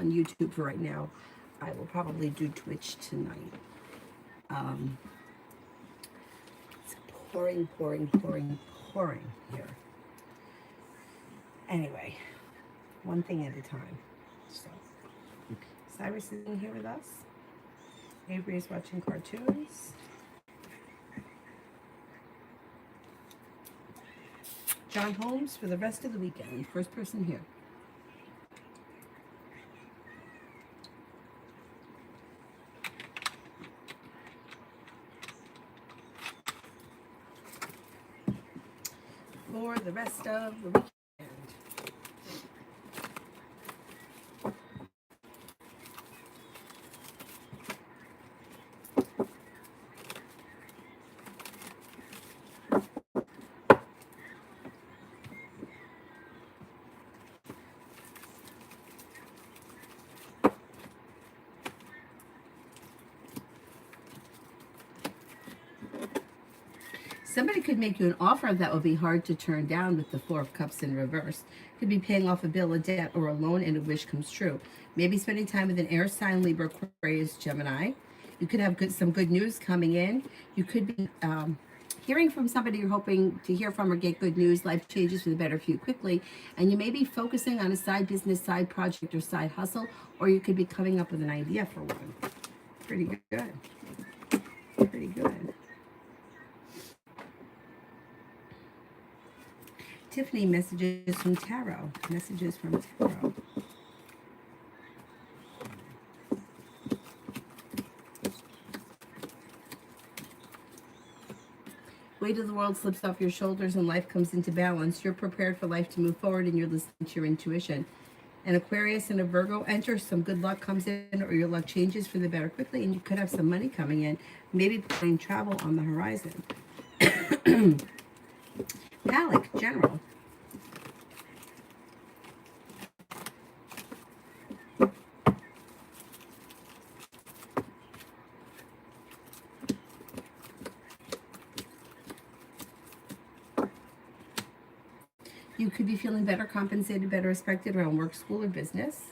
on YouTube for right now. I will probably do Twitch tonight. It's pouring here. Anyway, one thing at a time. So, Cyrus is in here with us. Avery is watching cartoons. John Holmes for the rest of the weekend. First person here. For the rest of the weekend. Somebody could make you an offer that would be hard to turn down with the Four of Cups in reverse. Could be paying off a bill, a debt, or a loan, and a wish comes true. Maybe spending time with an air sign, Libra, Aquarius, Gemini. You could have some good news coming in. You could be hearing from somebody you're hoping to hear from or get good news. Life changes for the better for you quickly. And you may be focusing on a side business, side project, or side hustle, or you could be coming up with an idea for one. Pretty good. Pretty good. Tiffany, messages from tarot. Messages from tarot. Weight of the world slips off your shoulders and life comes into balance. You're prepared for life to move forward and you're listening to your intuition. An Aquarius and a Virgo enter. Some good luck comes in or your luck changes for the better quickly and you could have some money coming in. Maybe planning travel on the horizon. Alec, general. You could be feeling better compensated, better respected around work, school, or business.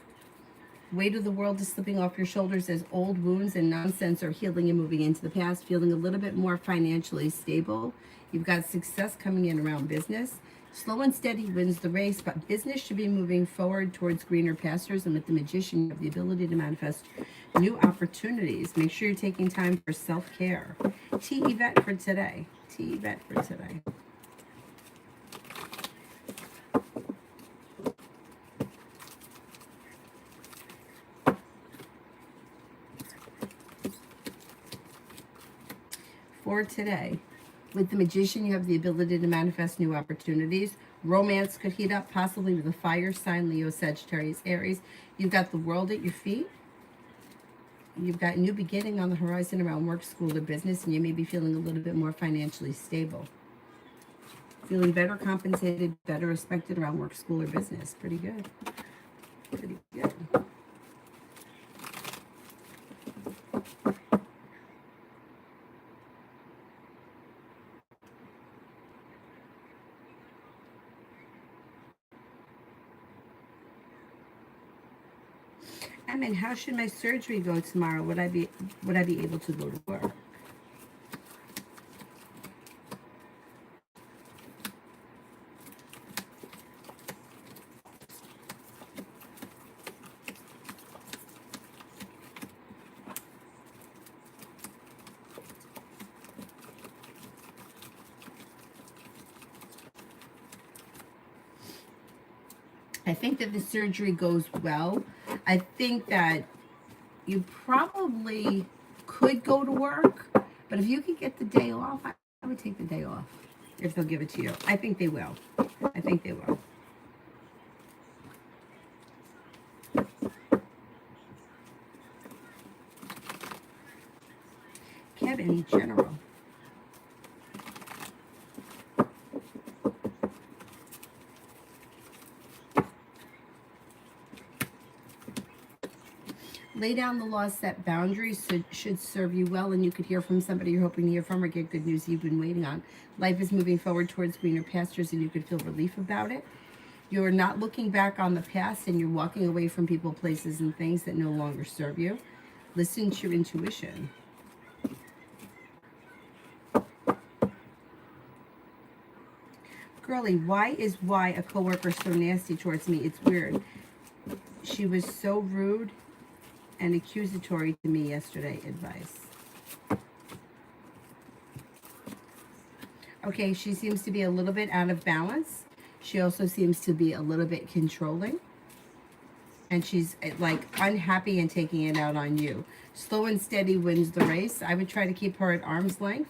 Weight of the world is slipping off your shoulders as old wounds and nonsense are healing and moving into the past, feeling a little bit more financially stable. You've got success coming in around business. Slow and steady wins the race, but business should be moving forward towards greener pastures. And with the Magician, you have the ability to manifest new opportunities. Make sure you're taking time for self-care. T. Yvette for today. T. Yvette for today. For today, with the Magician, you have the ability to manifest new opportunities. Romance could heat up, possibly with a fire sign, Leo, Sagittarius, Aries. You've got the world at your feet. You've got new beginning on the horizon around work, school, or business, and you may be feeling a little bit more financially stable. Feeling better compensated, better respected around work, school, or business. Pretty good. Pretty good. I mean, how should my surgery go tomorrow? Would I be able to go to work? I think that the surgery goes well. I think that you probably could go to work, but if you could get the day off, I would take the day off if they'll give it to you. I think they will. I think they will. Kevin, general. Lay down the law, set boundaries, should serve you well, and you could hear from somebody you're hoping to hear from or get good news you've been waiting on. Life is moving forward towards greener pastures, and you could feel relief about it. You're not looking back on the past, and you're walking away from people, places, and things that no longer serve you. Listen to your intuition. Girly, why is a coworker so nasty towards me? It's weird. She was so rude and accusatory to me yesterday. Advice. Okay, she seems to be a little bit out of balance. She also seems to be a little bit controlling. And she's like unhappy and taking it out on you. Slow and steady wins the race. I would try to keep her at arm's length.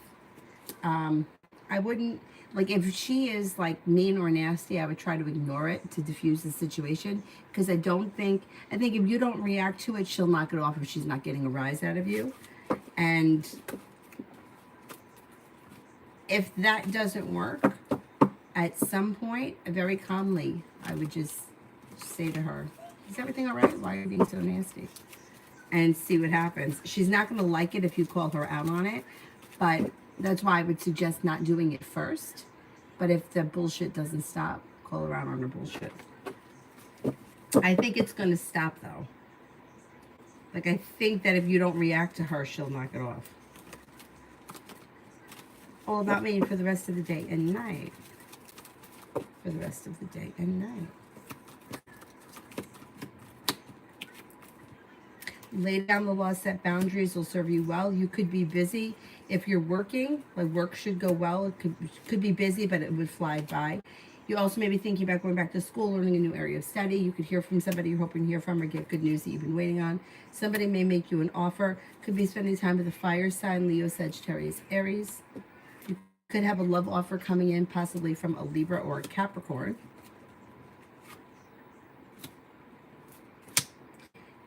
I wouldn't, like, if she is like mean or nasty, I would try to ignore it to diffuse the situation, because I think if you don't react to it, she'll knock it off if she's not getting a rise out of you. And if that doesn't work, at some point, very calmly, I would just say to her, is everything all right? Why are you being so nasty? And see what happens. She's not going to like it if you call her out on it, but that's why I would suggest not doing it first. But if the bullshit doesn't stop, call her out on her bullshit. I think it's going to stop, though. Like, I think that if you don't react to her, she'll knock it off. All about me for the rest of the day and night. For the rest of the day and night. Lay down the law, set boundaries, will serve you well. You could be busy. If you're working, like, work should go well. It could be busy, but it would fly by. You also may be thinking about going back to school, learning a new area of study. You could hear from somebody you're hoping to hear from, or get good news that you've been waiting on. Somebody may make you an offer. Could be spending time with a fire sign, Leo, Sagittarius, Aries. You could have a love offer coming in, possibly from a Libra or a Capricorn.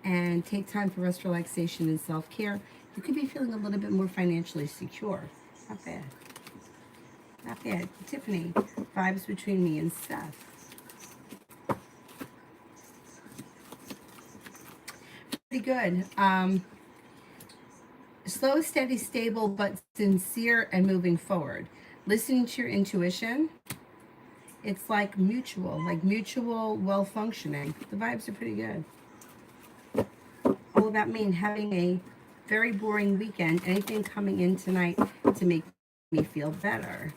And take time for rest, relaxation, and self-care. You could be feeling a little bit more financially secure. Not bad. Not bad. Tiffany, vibes between me and Seth. Pretty good. Slow, steady, stable, but sincere and moving forward. Listening to your intuition. It's like mutual well-functioning. The vibes are pretty good. All about me and having a very boring weekend. Anything coming in tonight to make me feel better.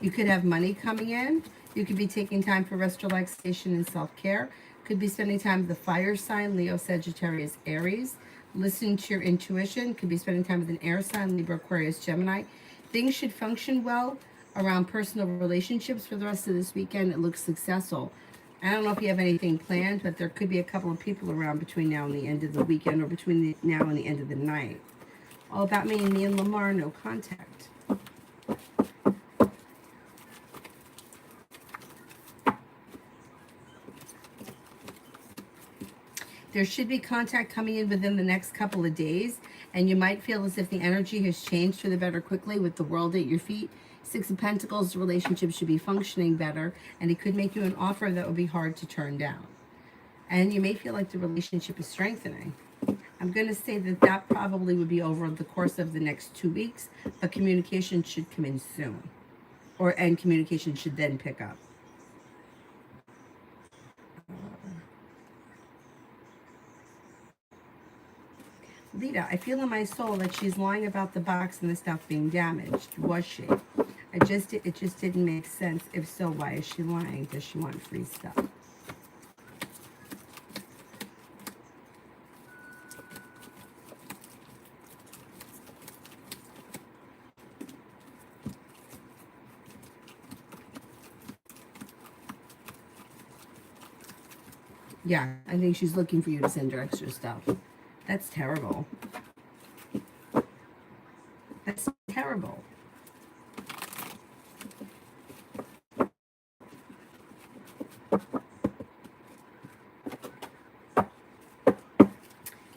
You could have money coming in. You could be taking time for rest, relaxation, and self-care. Could be spending time with the fire sign, Leo, Sagittarius, Aries. Listening to your intuition. Could be spending time with an air sign, Libra, Aquarius, Gemini. Things should function well around personal relationships for the rest of this weekend. It looks successful. I don't know if you have anything planned, but there could be a couple of people around between now and the end of the weekend, or between now and the end of the night. All about me and Lamar, no contact. There should be contact coming in within the next couple of days, and you might feel as if the energy has changed for the better quickly with the world at your feet. Six of Pentacles, the relationship should be functioning better, and it could make you an offer that would be hard to turn down. And you may feel like the relationship is strengthening. I'm going to say that probably would be over the course of the next 2 weeks, but communication should come in soon. And communication should then pick up. Lita, I feel in my soul that she's lying about the box and the stuff being damaged. Was she? It just didn't make sense. If so, why is she lying? Does she want free stuff? Yeah, I think she's looking for you to send her extra stuff. That's terrible. That's terrible.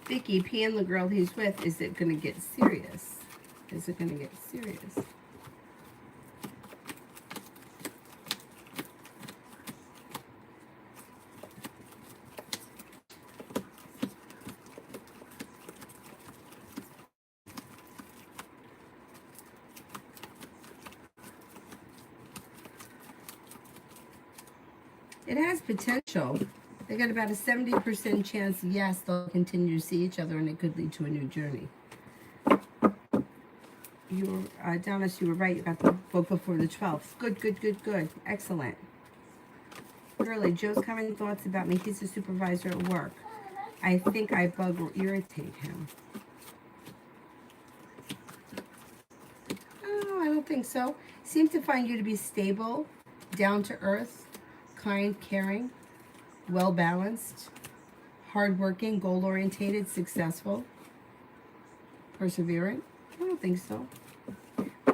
Vicky, P and the girl he's with, is it going to get serious? Is it going to get serious? It has potential. They got about a 70% chance, yes, they'll continue to see each other and it could lead to a new journey. You were, Donis, you were right about the book before the 12th. Good, good, good, good. Excellent. Early, Joe's common thoughts about me. He's a supervisor at work. I think I bug or irritate him. Oh, I don't think so. Seem to find you to be stable, down to earth, kind, caring, well balanced, hardworking, goal orientated, successful, perseverant. I don't think so.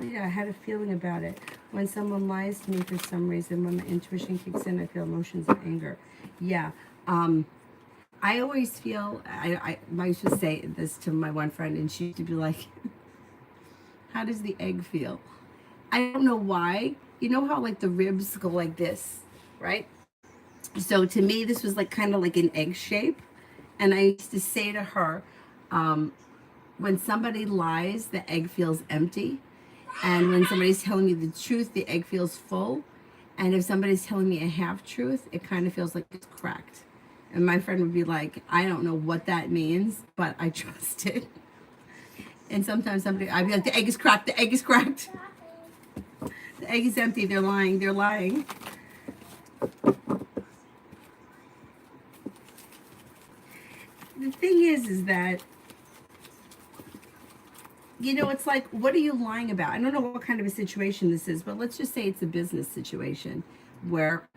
Yeah, I had a feeling about it. When someone lies to me for some reason, when my intuition kicks in, I feel emotions of anger. Yeah. I always feel, I used to say this to my one friend, and she used to be like, how does the egg feel? I don't know why. You know how like the ribs go like this, right? So to me, this was like kind of like an egg shape. And I used to say to her, when somebody lies, the egg feels empty. And when somebody's telling me the truth, the egg feels full. And if somebody's telling me a half truth, it kind of feels like it's cracked. And my friend would be like, I don't know what that means, but I trust it. And sometimes I'd be like, the egg is cracked, the egg is cracked. The egg is empty, they're lying, they're lying. The thing is that, you know, it's like, what are you lying about? I don't know what kind of a situation this is, but let's just say it's a business situation where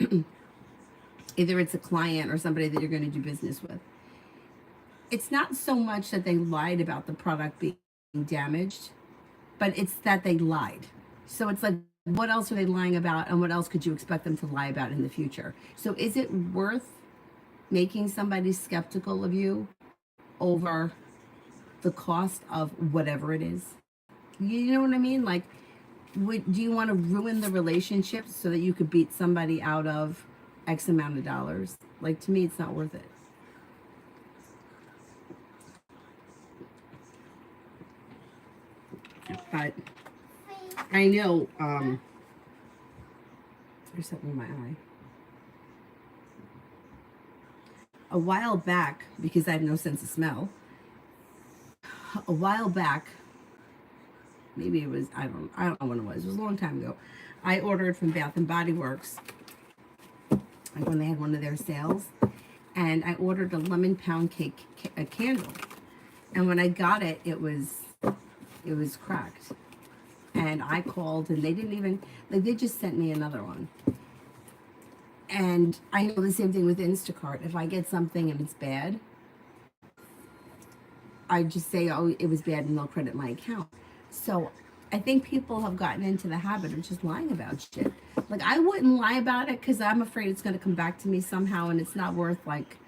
either it's a client or somebody that you're going to do business with. It's not so much that they lied about the product being damaged, but it's that they lied. So it's like, what else are they lying about, and what else could you expect them to lie about in the future? So is it worth making somebody skeptical of you over the cost of whatever it is? You know what I mean? Like, do you want to ruin the relationship so that you could beat somebody out of X amount of dollars? Like, to me, it's not worth it. But I know, there's something in my eye. A while back, because I have no sense of smell, a while back, maybe it was, I don't know when it was a long time ago, I ordered from Bath and Body Works, like when they had one of their sales, and I ordered a lemon pound cake a candle, and when I got it, it was cracked, and I called, and they didn't even, like, they just sent me another one. And I know the same thing with Instacart. If I get something and it's bad, I just say, oh, it was bad, and they'll credit my account. So I think people have gotten into the habit of just lying about shit. Like, I wouldn't lie about it because I'm afraid it's going to come back to me somehow, and it's not worth like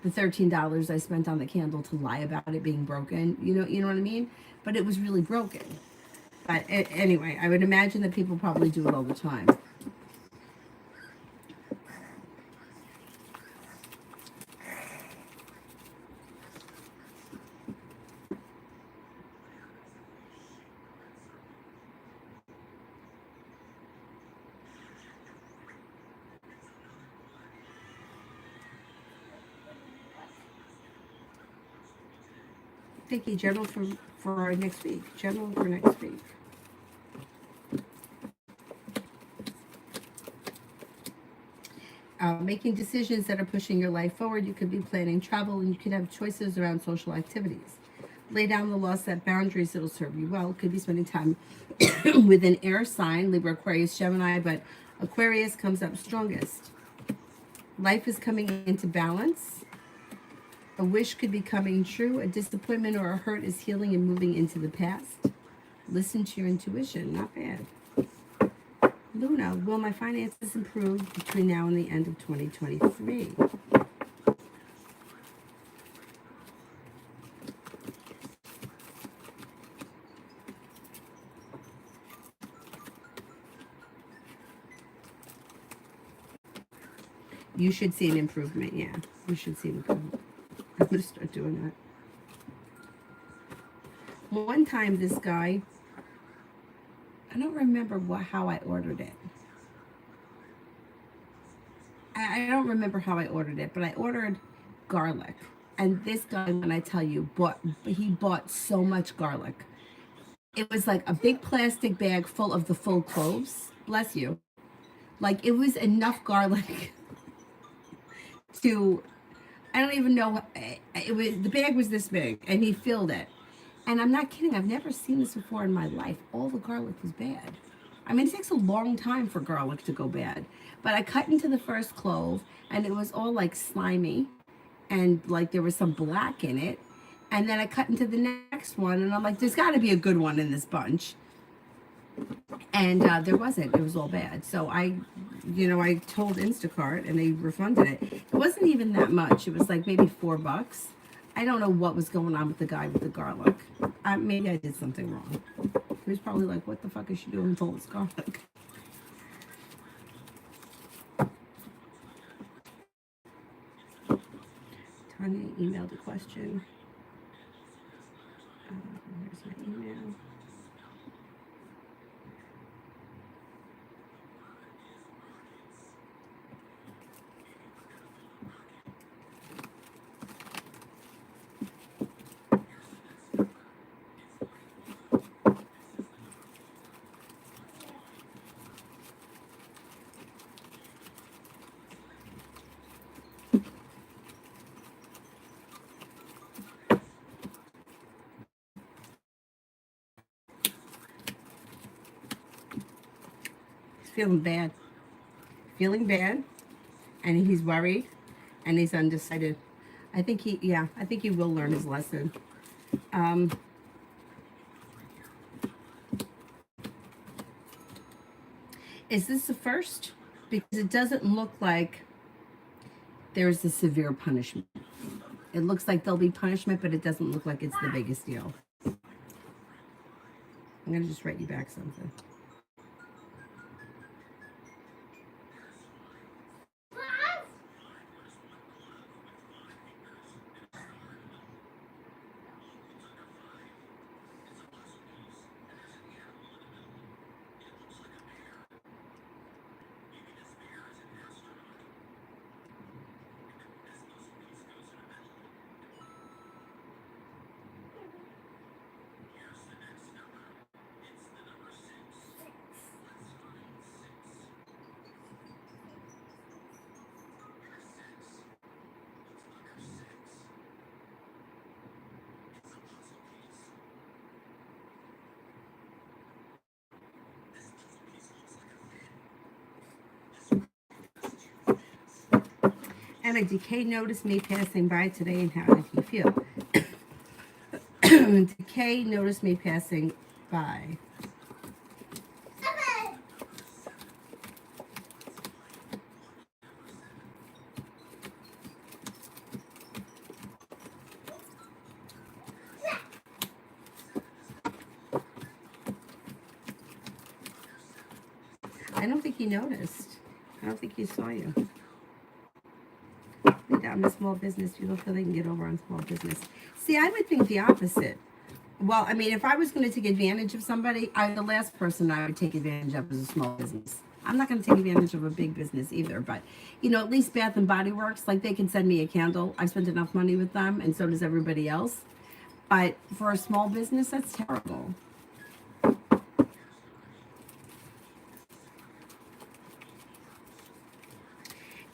the $13 I spent on the candle to lie about it being broken. You know what I mean? But it was really broken. But anyway, I would imagine that people probably do it all the time. Thank you, General, for next week. General for next week. Making decisions that are pushing your life forward. You could be planning travel, and you could have choices around social activities. Lay down the law, set boundaries that'll serve you well. Could be spending time with an air sign, Libra, Aquarius, Gemini, but Aquarius comes up strongest. Life is coming into balance. A wish could be coming true. A disappointment or a hurt is healing and moving into the past. Listen to your intuition. Not bad. Luna, will my finances improve between now and the end of 2023? You should see an improvement, yeah. You should see an improvement. I'm going to start doing that. One time, this guy, I don't remember how I ordered it. I don't remember how I ordered it, but I ordered garlic. And this guy, when I tell you, he bought so much garlic. It was like a big plastic bag full of the full cloves. Bless you. Like it was enough garlic to, I don't even know. It was, the bag was this big, and he filled it. And I'm not kidding. I've never seen this before in my life. All the garlic was bad. I mean, it takes a long time for garlic to go bad. But I cut into the first clove, and it was all like slimy, and like there was some black in it. And then I cut into the next one, and I'm like, there's got to be a good one in this bunch. And there wasn't. It was all bad. So I told Instacart, and they refunded it. It wasn't even that much. It was like maybe $4. I don't know what was going on with the guy with the garlic. Maybe I did something wrong. He was probably like, what the fuck is she doing with all this garlic? Tanya emailed a question. Here's my email. Feeling bad, and he's worried, and he's undecided. I think he will learn his lesson. Is this the first? Because it doesn't look like there's a severe punishment. It looks like there'll be punishment, but it doesn't look like it's the biggest deal. I'm gonna just write you back something. Emma, Decay noticed me passing by today, and how did he feel? Decay noticed me passing by. I don't think he noticed. I don't think he saw you. I'm a small business. People feel they can get over on small business. See, I would think the opposite. Well, I mean, if I was going to take advantage of somebody, the last person I would take advantage of is a small business. I'm not going to take advantage of a big business either. But, at least Bath and Body Works, like they can send me a candle. I spent enough money with them, and so does everybody else. But for a small business, that's terrible.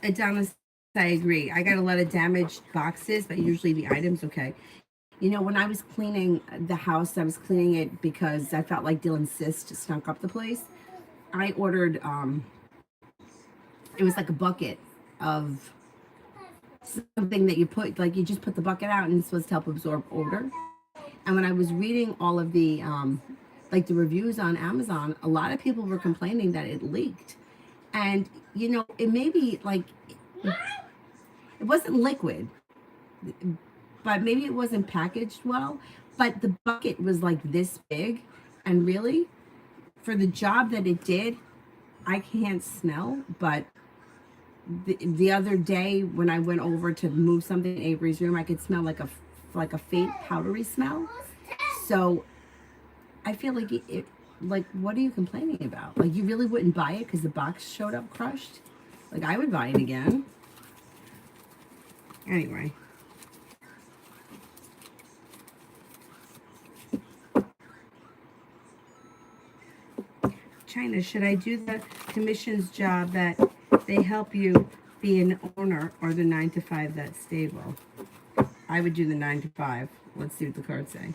Adonis, I agree. I got a lot of damaged boxes, but usually the items, okay. When I was cleaning the house, I was cleaning it because I felt like Dylan's cyst stunk up the place. I ordered, it was like a bucket of something that you put, like you just put the bucket out, and it's supposed to help absorb odor. And when I was reading all of the, like the reviews on Amazon, a lot of people were complaining that it leaked. And, it may be like, it wasn't liquid, but maybe it wasn't packaged well, but the bucket was like this big, and really, for the job that it did, I can't smell, but the other day when I went over to move something in Avery's room, I could smell like a faint powdery smell. So I feel like like, what are you complaining about? Like, you really wouldn't buy it because the box showed up crushed? Like, I would buy it again. Anyway. China, should I do the commissions job that they help you be an owner, or the 9 to 5 that's stable? I would do the 9 to 5. Let's see what the cards say.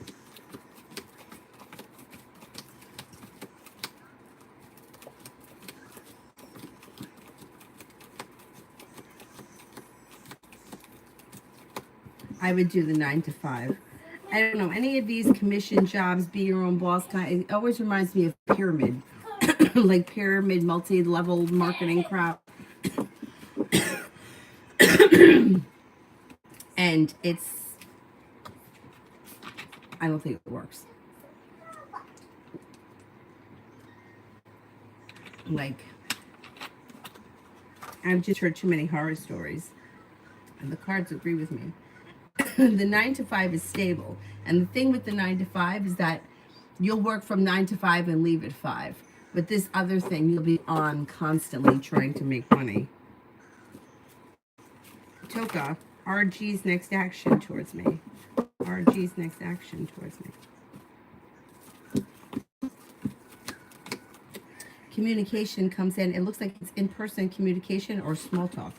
I would do the 9 to 5. I don't know, any of these commission jobs, be your own boss kind, it always reminds me of pyramid. Like pyramid, multi-level marketing crap. And it's, I don't think it works. Like, I've just heard too many horror stories, and the cards agree with me. The 9 to 5 is stable, and the thing with the 9 to 5 is that you'll work from 9 to 5 and leave at 5. But this other thing, you'll be on constantly trying to make money. Toka, RG's next action towards me. RG's next action towards me. Communication comes in. It looks like it's in-person communication or small talk.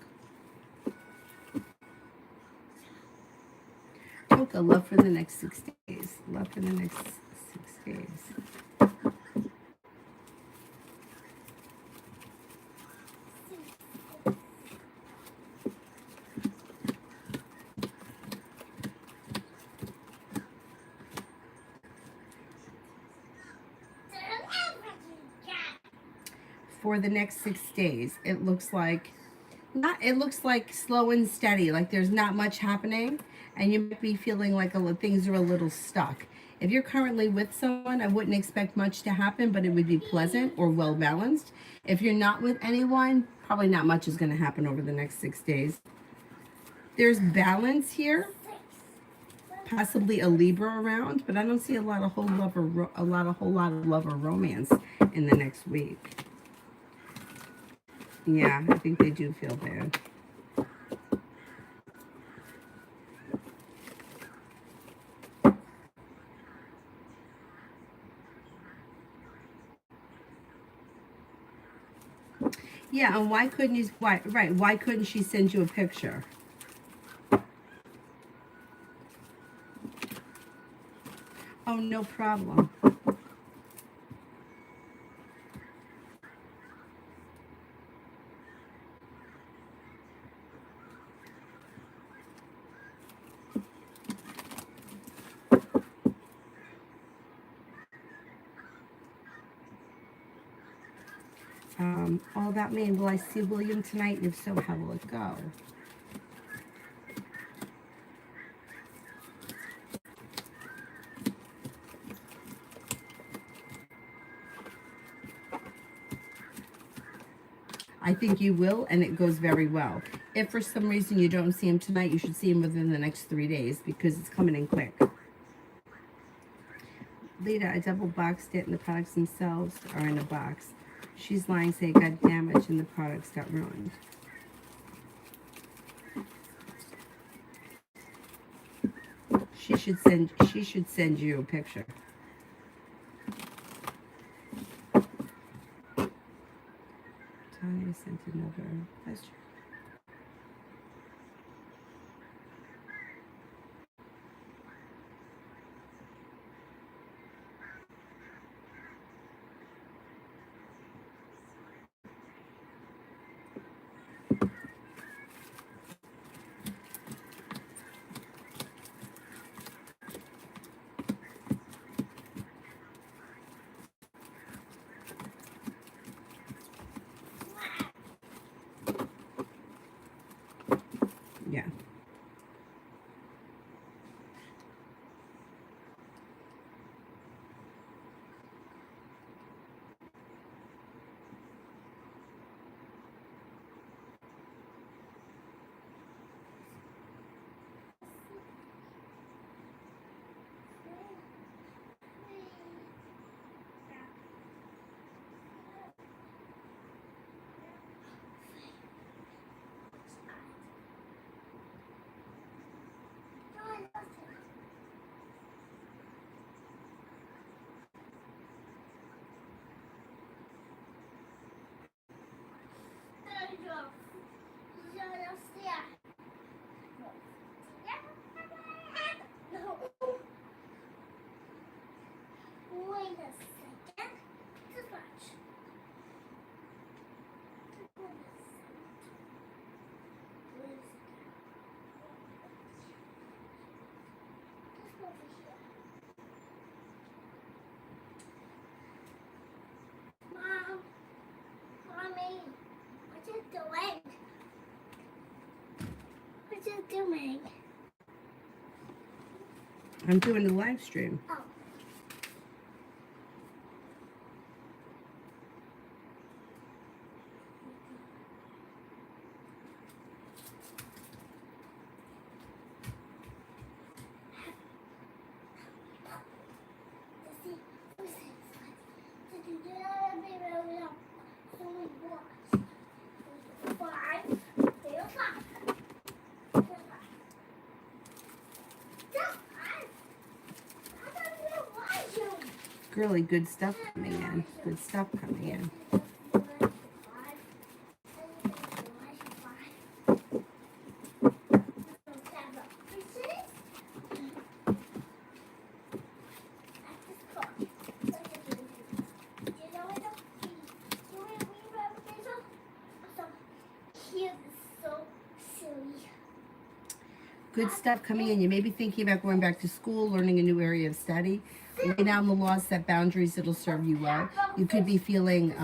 Toka, love for the next 6 days. Love for the next 6 days. For the next 6 days, it looks like slow and steady, like there's not much happening, and you might be feeling like things are a little stuck. If you're currently with someone, I wouldn't expect much to happen, but it would be pleasant or well balanced. If you're not with anyone, probably not much is going to happen over the next 6 days. There's balance here, possibly a Libra around, but I don't see a whole lot of love or romance in the next week. Yeah, I think they do feel bad. Yeah, and why couldn't she send you a picture? Oh, no problem. All that mean, will I see William tonight? If so, how will it go? I think you will, and it goes very well. If for some reason you don't see him tonight, you should see him within the next 3 days, because it's coming in quick. Lita, I double boxed it, and the products themselves are in a box. She's lying, saying it got damaged and the products got ruined. She should send you a picture. Tanya sent another. That's true. Mom, Mommy, what you doing? What you doing? I'm doing the live stream. Oh. Girly, good stuff coming in. Good stuff coming in. Good stuff coming in. You may be thinking about going back to school, learning a new area of study. Lay down the laws, set boundaries that'll serve you well. You could be feeling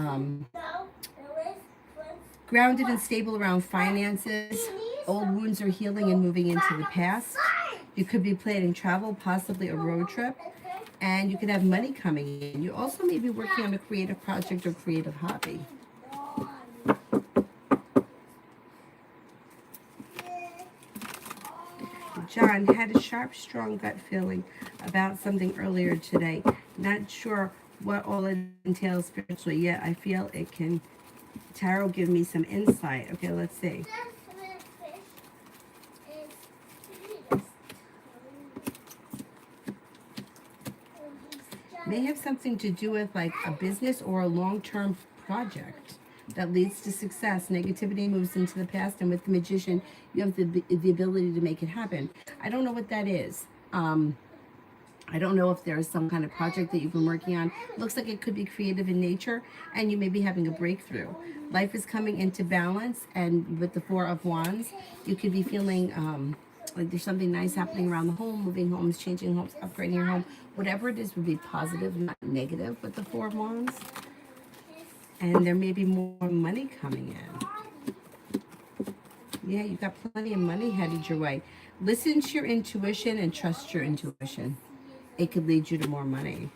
grounded and stable around finances. Old wounds are healing and moving into the past. You could be planning travel, possibly a road trip. And you could have money coming in. You also may be working on a creative project or creative hobby. John had a sharp, strong gut feeling about something earlier today. Not sure what all it entails spiritually yet. I feel it can. Tarot give me some insight. Okay, let's see. May have something to do with like a business or a long-term project that leads to success. Negativity moves into the past, and with the Magician, you have the ability to make it happen. I don't know what that is. I don't know if there is some kind of project that you've been working on. Looks like it could be creative in nature, and you may be having a breakthrough. Life is coming into balance, and with the Four of Wands, you could be feeling like there's something nice happening around the home, moving homes, changing homes, upgrading your home. Whatever it is would be positive, not negative with the Four of Wands. And there may be more money coming in. Yeah, you've got plenty of money headed your way. Listen to your intuition and trust your intuition. It could lead you to more money.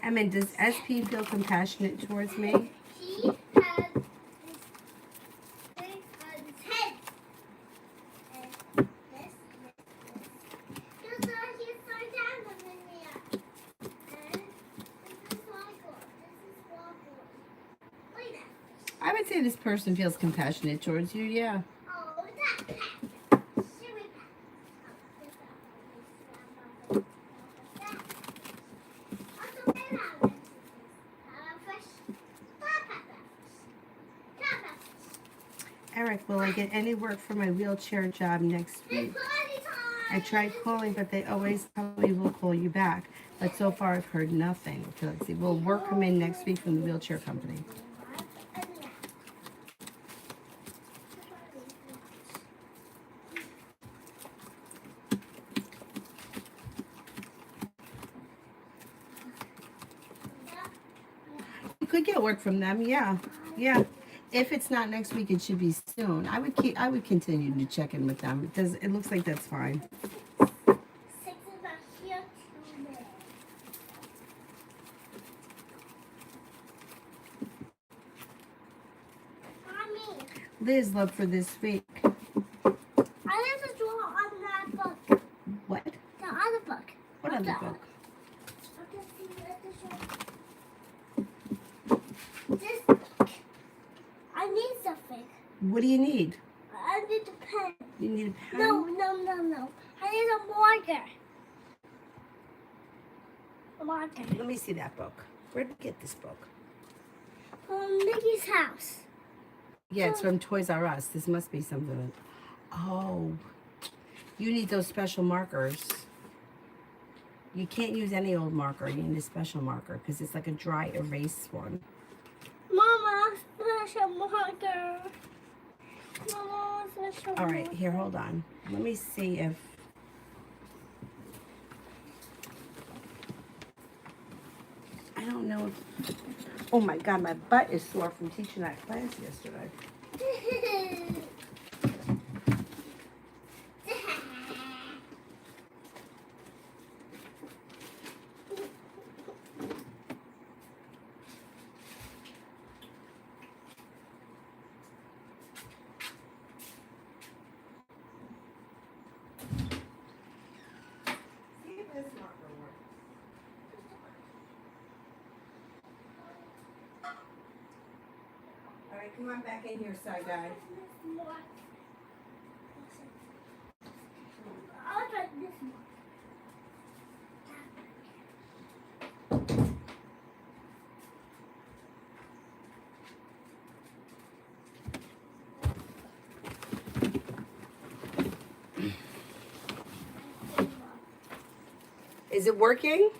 I mean, does SP feel compassionate towards me? I would say this person feels compassionate towards you, yeah. Eric, will I get any work for my wheelchair job next week? I tried calling, but they always tell me we'll call you back. But so far, I've heard nothing. Okay, let's see. Will work come in next week from the wheelchair company? You could get work from them, yeah, yeah. If it's not next week, it should be soon. I would continue to check in with them. It looks like that's fine. Liz, love for this week. I have to draw on that book. What? The other book. What other book? This book. I need something. What do you need? I need a pen. You need a pen? No. I need a marker. A marker. Let me see that book. Where'd we get this book? From Mickey's house. Yeah, it's from Toys R Us. This must be something. Oh, you need those special markers. You can't use any old marker. You need a special marker because it's like a dry erase one. Mama, special marker. Mama, special All right, marker. here, hold on. Let me see if... I don't know if... Oh my God, my butt is sore from teaching that class yesterday. See if this marker works. All right, come on back in here, side guy. I'll try this one. Is it working?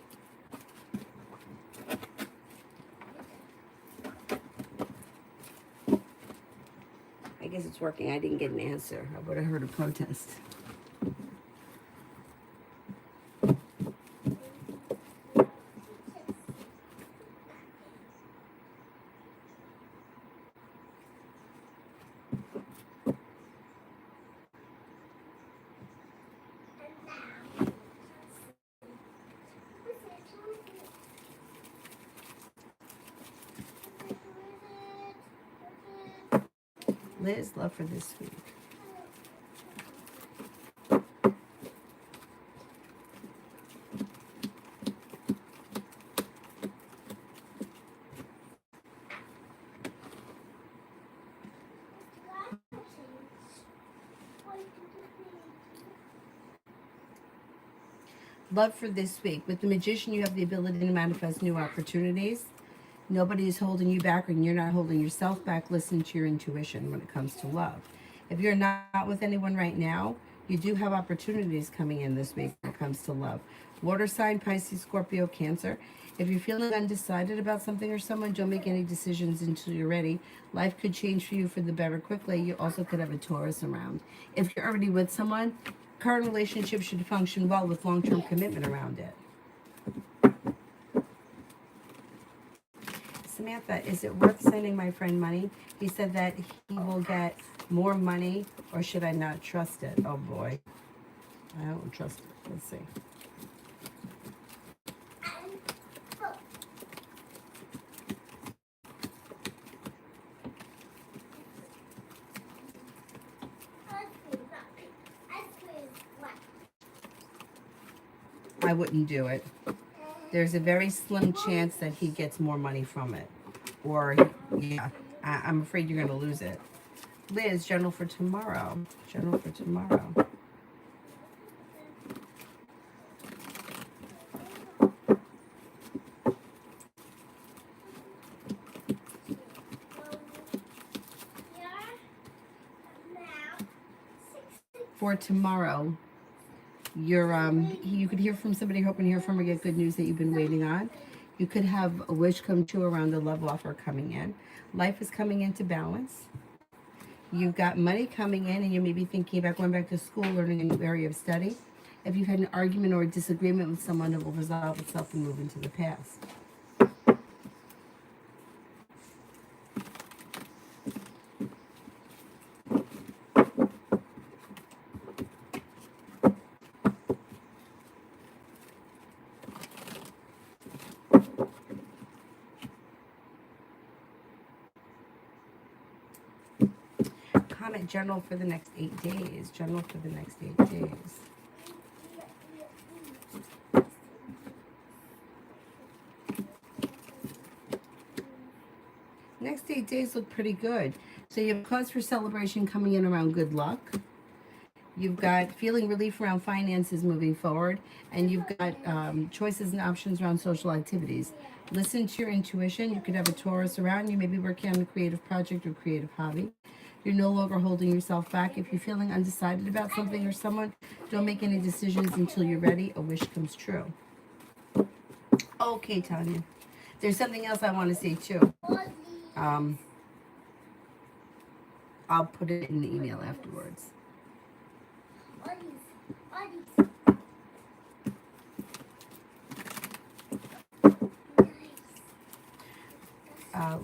I guess it's working. I didn't get an answer. I would have heard a protest. Liz, love for this week. Love for this week. With the Magician, you have the ability to manifest new opportunities. Nobody is holding you back, and you're not holding yourself back. Listen to your intuition when it comes to love. If you're not with anyone right now, you do have opportunities coming in this week when it comes to love. Water sign, Pisces, Scorpio, Cancer. If you're feeling undecided about something or someone, don't make any decisions until you're ready. Life could change for you for the better quickly. You also could have a Taurus around. If you're already with someone, current relationship should function well with long-term commitment around it. Samantha, is it worth sending my friend money? He said that he will get more money, or should I not trust it? Oh boy, I don't trust it. Let's see. I wouldn't do it. There's a very slim chance that he gets more money from it. Or, yeah, I'm afraid you're going to lose it. Liz, general for tomorrow. General for tomorrow. For tomorrow, you're you could hear from somebody, hoping to hear from or get good news that you've been waiting on. You could have a wish come true around a love offer coming in. Life is coming into balance. You've got money coming in, and you may be thinking about going back to school, learning a new area of study. If you've had an argument or a disagreement with someone, it will resolve itself and move into the past. Comment general for the next 8 days. General for the next 8 days. Next 8 days look pretty good. So you have cause for celebration coming in around good luck. You've got feeling relief around finances moving forward. And you've got choices and options around social activities. Listen to your intuition. You could have a Taurus around you, maybe working on a creative project or creative hobby. You're no longer holding yourself back. If you're feeling undecided about something or someone, don't make any decisions until you're ready. A wish comes true. Okay, Tanya. There's something else I want to say too. I'll put it in the email afterwards.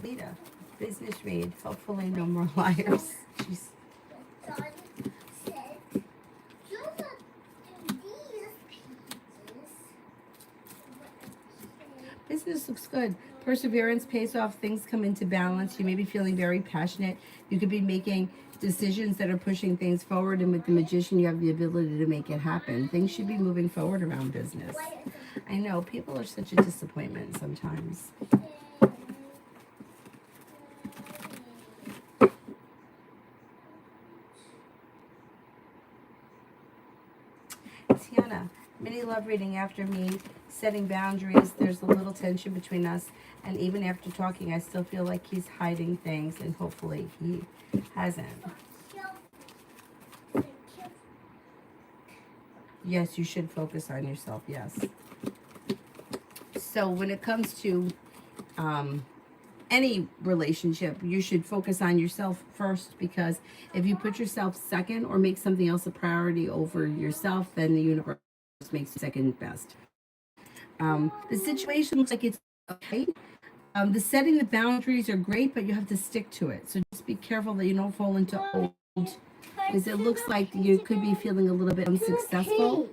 Lita, business read. Hopefully, no more liars. Jeez. Business looks good. Perseverance pays off. Things come into balance. You may be feeling very passionate. You could be making decisions that are pushing things forward. And with the magician, you have the ability to make it happen. Things should be moving forward around business. I know people are such a disappointment sometimes. Tiana, mini love reading after me, setting boundaries. There's a little tension between us, and even after talking, I still feel like he's hiding things, and hopefully he hasn't. Yes, you should focus on yourself, yes. So when it comes to any relationship, you should focus on yourself first, because if you put yourself second or make something else a priority over yourself, then the universe makes you second best. The situation looks like it's okay. The setting the boundaries are great, but you have to stick to it. So just be careful that you don't fall into old, because it looks like you could be feeling a little bit unsuccessful,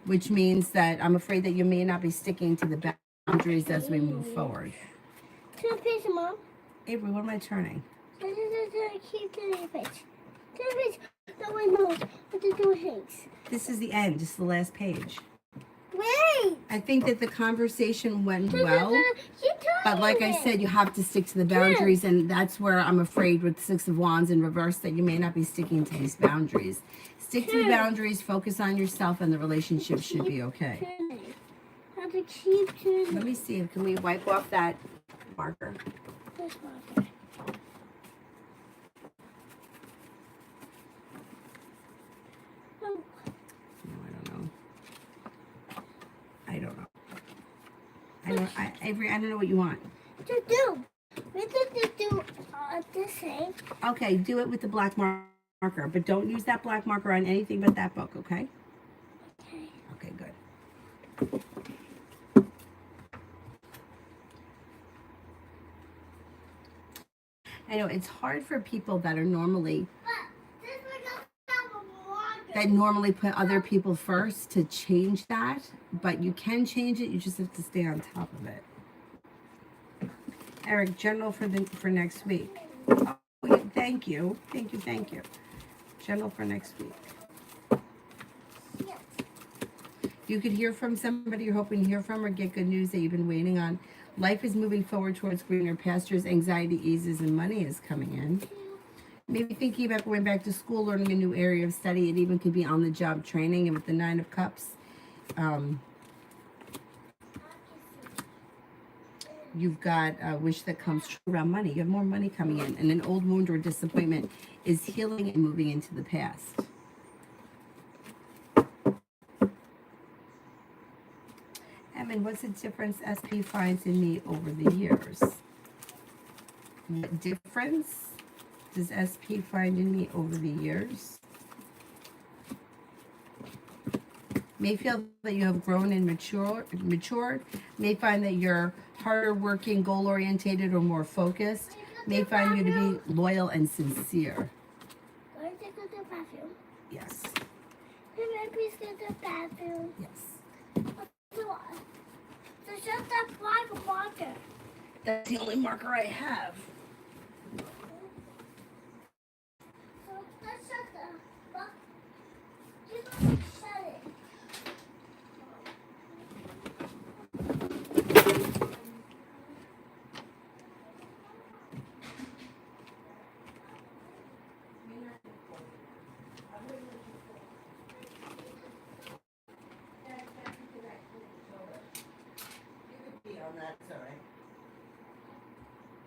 which means that I'm afraid that you may not be sticking to the boundaries as we move forward. Turn the page, Mom. Avery, what am I turning? Keep turning the page. Turn the page. No, wait, no. What the door hangs. This is the end. This is the last page. Wait. I think that the conversation went well, Keep but like I said, you have to stick to the boundaries, and that's where I'm afraid with Six of Wands in reverse that you may not be sticking to these boundaries. Stick to the boundaries, focus on yourself, and the relationship should be okay. Have to keep turning. Let me see. Can we wipe off that marker? This marker. Oh. No, I don't know. Avery, I don't know what you want. To do. We have to do the same. Okay, do it with the black marker, but don't use that black marker on anything but that book, okay? Okay. Okay, good. I know it's hard for people that are normally put other people first to change that, but you can change it. You just have to stay on top of it. Eric, general for next week. Oh, yeah, thank you. General for next week. Yes. You could hear from somebody you're hoping to hear from, or get good news that you've been waiting on. Life is moving forward towards greener pastures. Anxiety eases and money is coming in. Maybe thinking about going back to school, learning a new area of study. It even could be on-the-job training. And with the Nine of Cups, you've got a wish that comes true around money. You have more money coming in. And an old wound or disappointment is healing and moving into the past. Emin, what's the difference SP finds in me over the years? What difference does SP find in me over the years? May feel that you have grown and matured. May find that you're harder working, goal-orientated, or more focused. May find you to be loyal and sincere. Going to go to the bathroom. Yes. Can I please go to the bathroom? Yes. So shut that black marker. That's the only marker I have. So let's shut the book. Just shut it.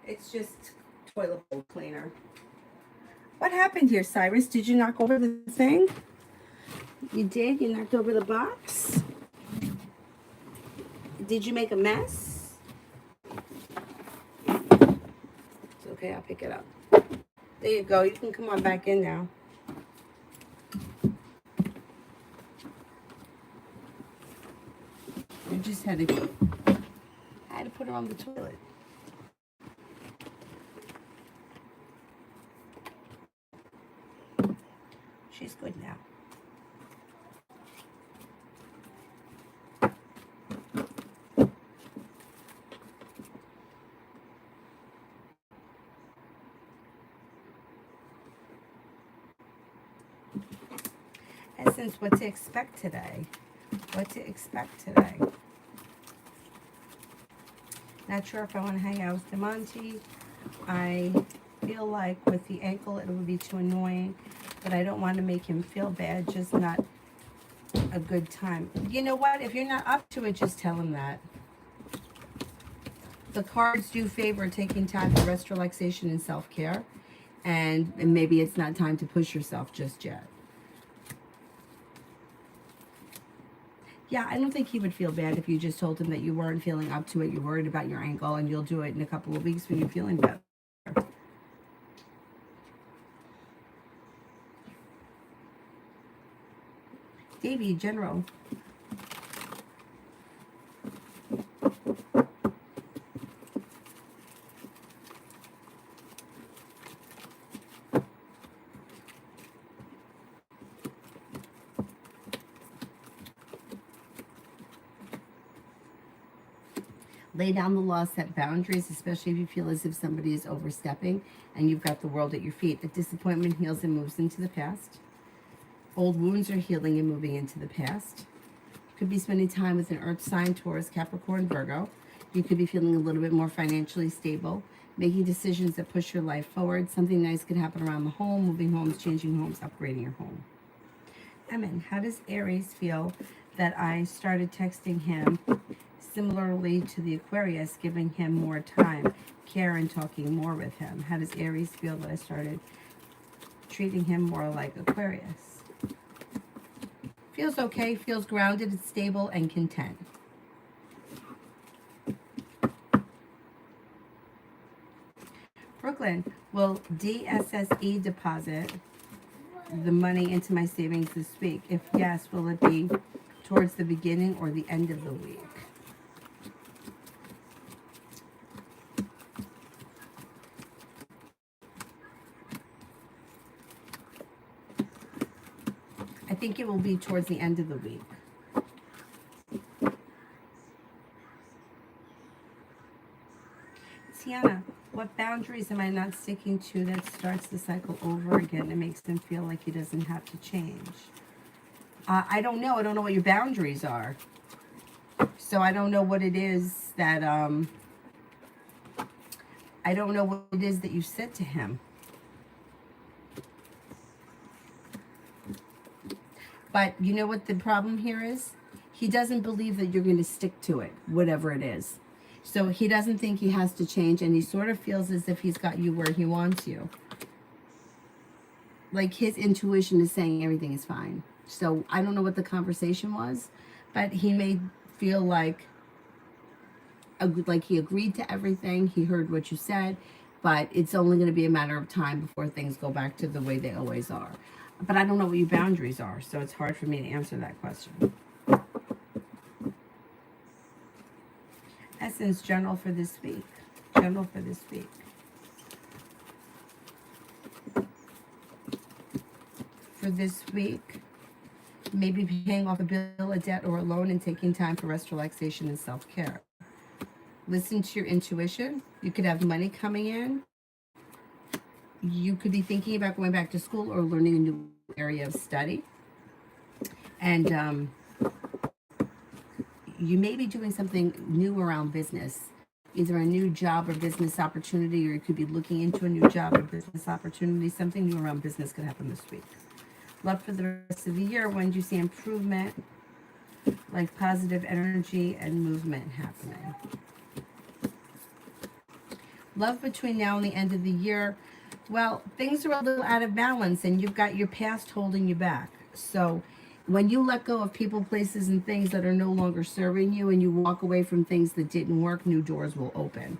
It's just toilet bowl cleaner. What happened here, Cyrus? Did you knock over the thing? You did? You knocked over the box? Did you make a mess? It's okay, I'll pick it up. There you go. You can come on back in now. I just had to put her on the toilet. She's good now. Essence, what to expect today? What to expect today? Not sure if I want to hang out with Demonte. I feel like with the ankle it would be too annoying, but I don't want to make him feel bad, just not a good time. You know what? If you're not up to it, just tell him that. The cards do favor taking time for rest, relaxation, and self-care, and maybe it's not time to push yourself just yet. Yeah, I don't think he would feel bad if you just told him that you weren't feeling up to it, you're worried about your ankle, and you'll do it in a couple of weeks when you're feeling better. Davey, General. Lay down the law, set boundaries, especially if you feel as if somebody is overstepping and you've got the world at your feet. A disappointment heals and moves into the past. Old wounds are healing and moving into the past. You could be spending time with an earth sign, Taurus, Capricorn, Virgo. You could be feeling a little bit more financially stable, making decisions that push your life forward. Something nice could happen around the home, moving homes, changing homes, upgrading your home. Emin, how does Aries feel that I started texting him similarly to the Aquarius, giving him more time, care, and talking more with him? How does Aries feel that I started treating him more like Aquarius? Feels okay, feels grounded, stable, and content. Brooklyn, will DSSE deposit the money into my savings this week? If yes, will it be towards the beginning or the end of the week? I think it will be towards the end of the week. Tiana, what boundaries am I not sticking to that starts the cycle over again and makes him feel like he doesn't have to change? I don't know. I don't know what your boundaries are. So I don't know what it is that, I don't know what it is that you said to him. But you know what the problem here is? He doesn't believe that you're going to stick to it, whatever it is. So he doesn't think he has to change, and he sort of feels as if he's got you where he wants you. Like his intuition is saying everything is fine. So I don't know what the conversation was, but he may feel like he agreed to everything. He heard what you said, but it's only going to be a matter of time before things go back to the way they always are. But I don't know what your boundaries are, so it's hard for me to answer that question. Essence, general for this week. General for this week. For this week, maybe paying off a bill, a debt, or a loan and taking time for rest, relaxation, and self-care. Listen to your intuition. You could have money coming in. You could be thinking about going back to school or learning a new area of study. And you may be doing something new around business, either a new job or business opportunity, or you could be looking into a new job or business opportunity. Something new around business could happen this week. Love for the rest of the year. When do you see improvement, like positive energy and movement happening? Love between now and the end of the year. Well, things are a little out of balance and you've got your past holding you back. So when you let go of people, places, and things that are no longer serving you and you walk away from things that didn't work, new doors will open.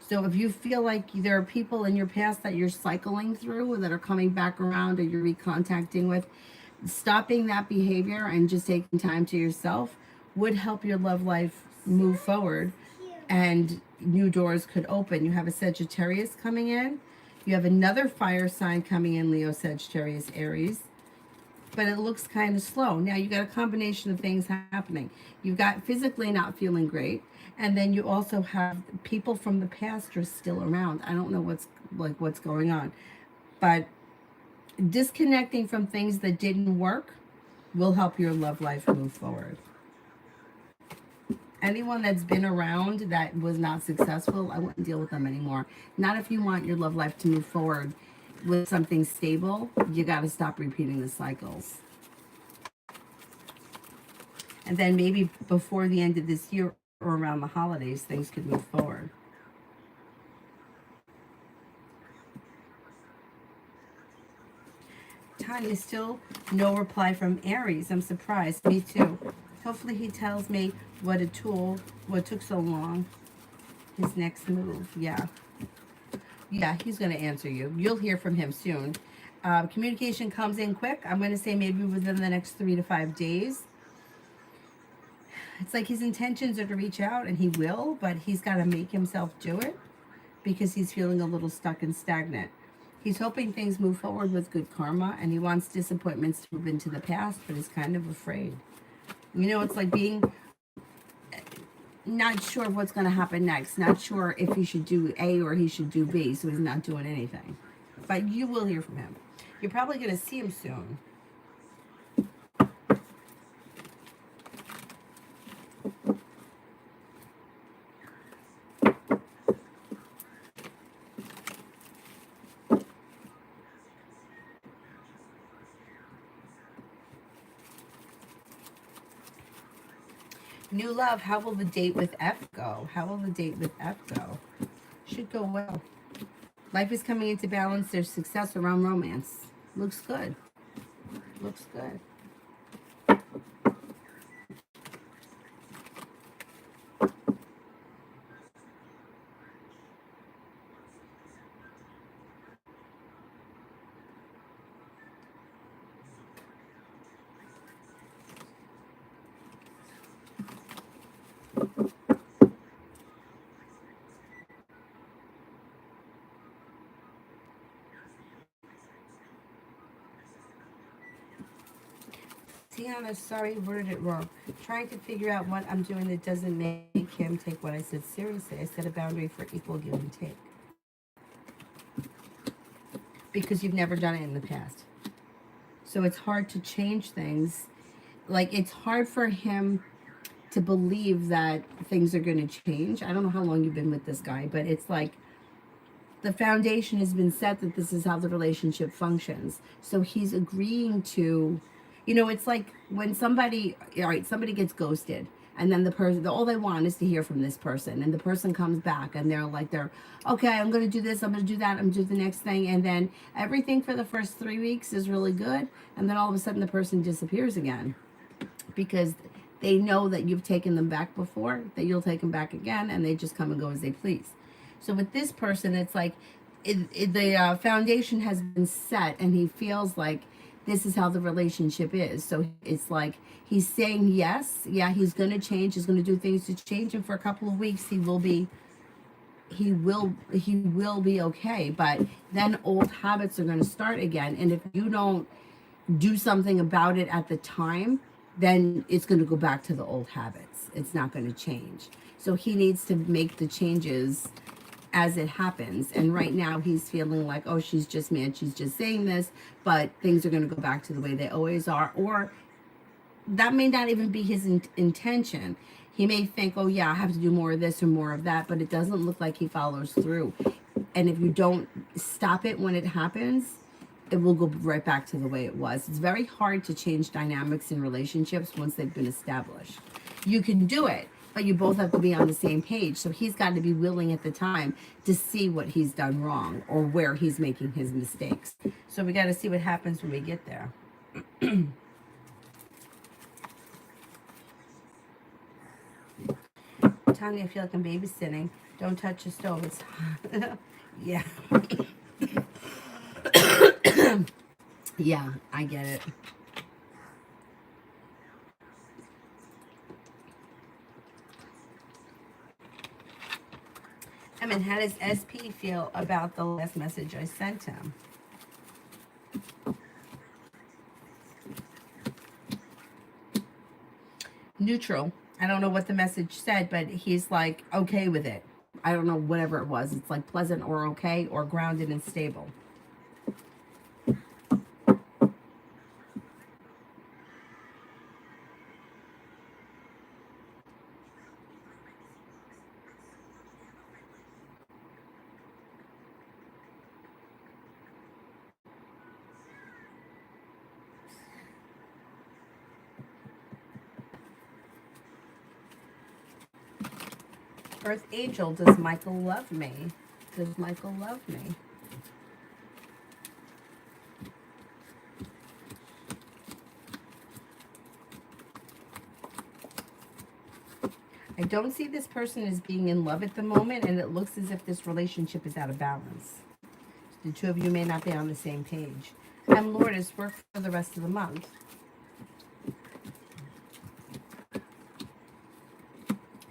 So if you feel like there are people in your past that you're cycling through or that are coming back around or you're recontacting with, stopping that behavior and just taking time to yourself would help your love life move forward and new doors could open. You have a Sagittarius coming in. You have another fire sign coming in, Leo, Sagittarius, Aries. But it looks kind of slow. Now you got a combination of things happening. You've got physically not feeling great. And then you also have people from the past are still around. I don't know what's going on. But disconnecting from things that didn't work will help your love life move forward. Anyone that's been around that was not successful, I wouldn't deal with them anymore. Not if you want your love life to move forward with something stable. You got to stop repeating the cycles. And then maybe before the end of this year or around the holidays, things could move forward. Tanya, still no reply from Aries. I'm surprised. Me too. Hopefully he tells me what took so long. His next move. Yeah, he's going to answer you. You'll hear from him soon. Communication comes in quick. I'm going to say maybe within the next 3 to 5 days. It's like his intentions are to reach out, and he will, but he's got to make himself do it because he's feeling a little stuck and stagnant. He's hoping things move forward with good karma, and he wants disappointments to move into the past, but he's kind of afraid. You know, it's like being not sure of what's going to happen next, not sure if he should do A or he should do B, so he's not doing anything. But you will hear from him. You're probably going to see him soon. New love, how will the date with F go? How will the date with F go? Should go well. Life is coming into balance. There's success around romance. Looks good. Looks good. Tiana, sorry, worded it wrong. Trying to figure out what I'm doing that doesn't make him take what I said seriously. I set a boundary for equal give and take. Because you've never done it in the past. So it's hard to change things. Like, it's hard for him to believe that things are going to change. I don't know how long you've been with this guy, but it's like the foundation has been set that this is how the relationship functions. So he's agreeing to, you know, it's like when somebody gets ghosted, and then the person, all they want is to hear from this person, and the person comes back and they're okay, I'm going to do this, I'm going to do that, I'm going to do the next thing, and then everything for the first 3 weeks is really good, and then all of a sudden the person disappears again because they know that you've taken them back before, that you'll take them back again, and they just come and go as they please. So with this person, it's like the foundation has been set, and he feels like this is how the relationship is. So it's like he's saying yes, yeah, he's going to change, he's going to do things to change, and for a couple of weeks he will be okay. But then old habits are going to start again, and if you don't do something about it at the time, then it's going to go back to the old habits. It's not going to change. So he needs to make the changes as it happens. And right now he's feeling like, oh, she's just mad, she's just saying this, but things are going to go back to the way they always are. Or that may not even be his intention. He may think, oh yeah, I have to do more of this or more of that, but it doesn't look like he follows through. And if you don't stop it when it happens, it will go right back to the way it was. It's very hard to change dynamics in relationships once they've been established. You can do it, but you both have to be on the same page. So he's got to be willing at the time to see what he's done wrong or where he's making his mistakes. So we got to see what happens when we get there. Tanya, I feel like I'm babysitting. Don't touch the stove. It's hot. Yeah. Yeah, I get it. I mean, how does SP feel about the last message I sent him? Neutral. I don't know what the message said, but he's like okay with it. I don't know, whatever it was. It's like pleasant or okay or grounded and stable. Earth Angel, does Michael love me? Does Michael love me? I don't see this person as being in love at the moment, and it looks as if this relationship is out of balance. The two of you may not be on the same page. And Lourdes, work for the rest of the month.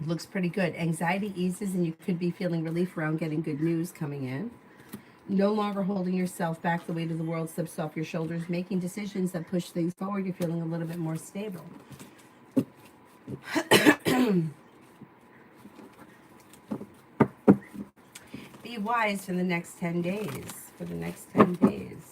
Looks pretty good. Anxiety eases and you could be feeling relief around getting good news coming in. No longer holding yourself back. The weight of the world slips off your shoulders. Making decisions that push things forward. You're feeling a little bit more stable. Be wise for the next 10 days. For the next 10 days.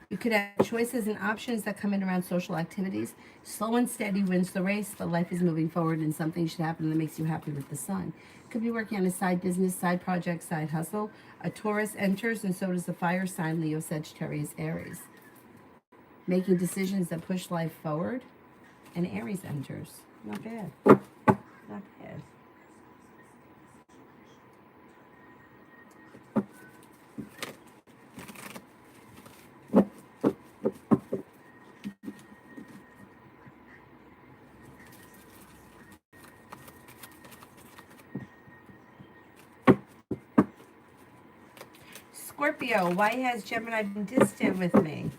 You could have choices and options that come in around social activities. Slow and steady wins the race, but life is moving forward and something should happen that makes you happy with the sun. Could be working on a side business, side project, side hustle. A Taurus enters and so does the fire sign Leo, Sagittarius, Aries. Making decisions that push life forward. And Aries enters. Not bad. Not bad. Scorpio, why has Gemini been distant with me?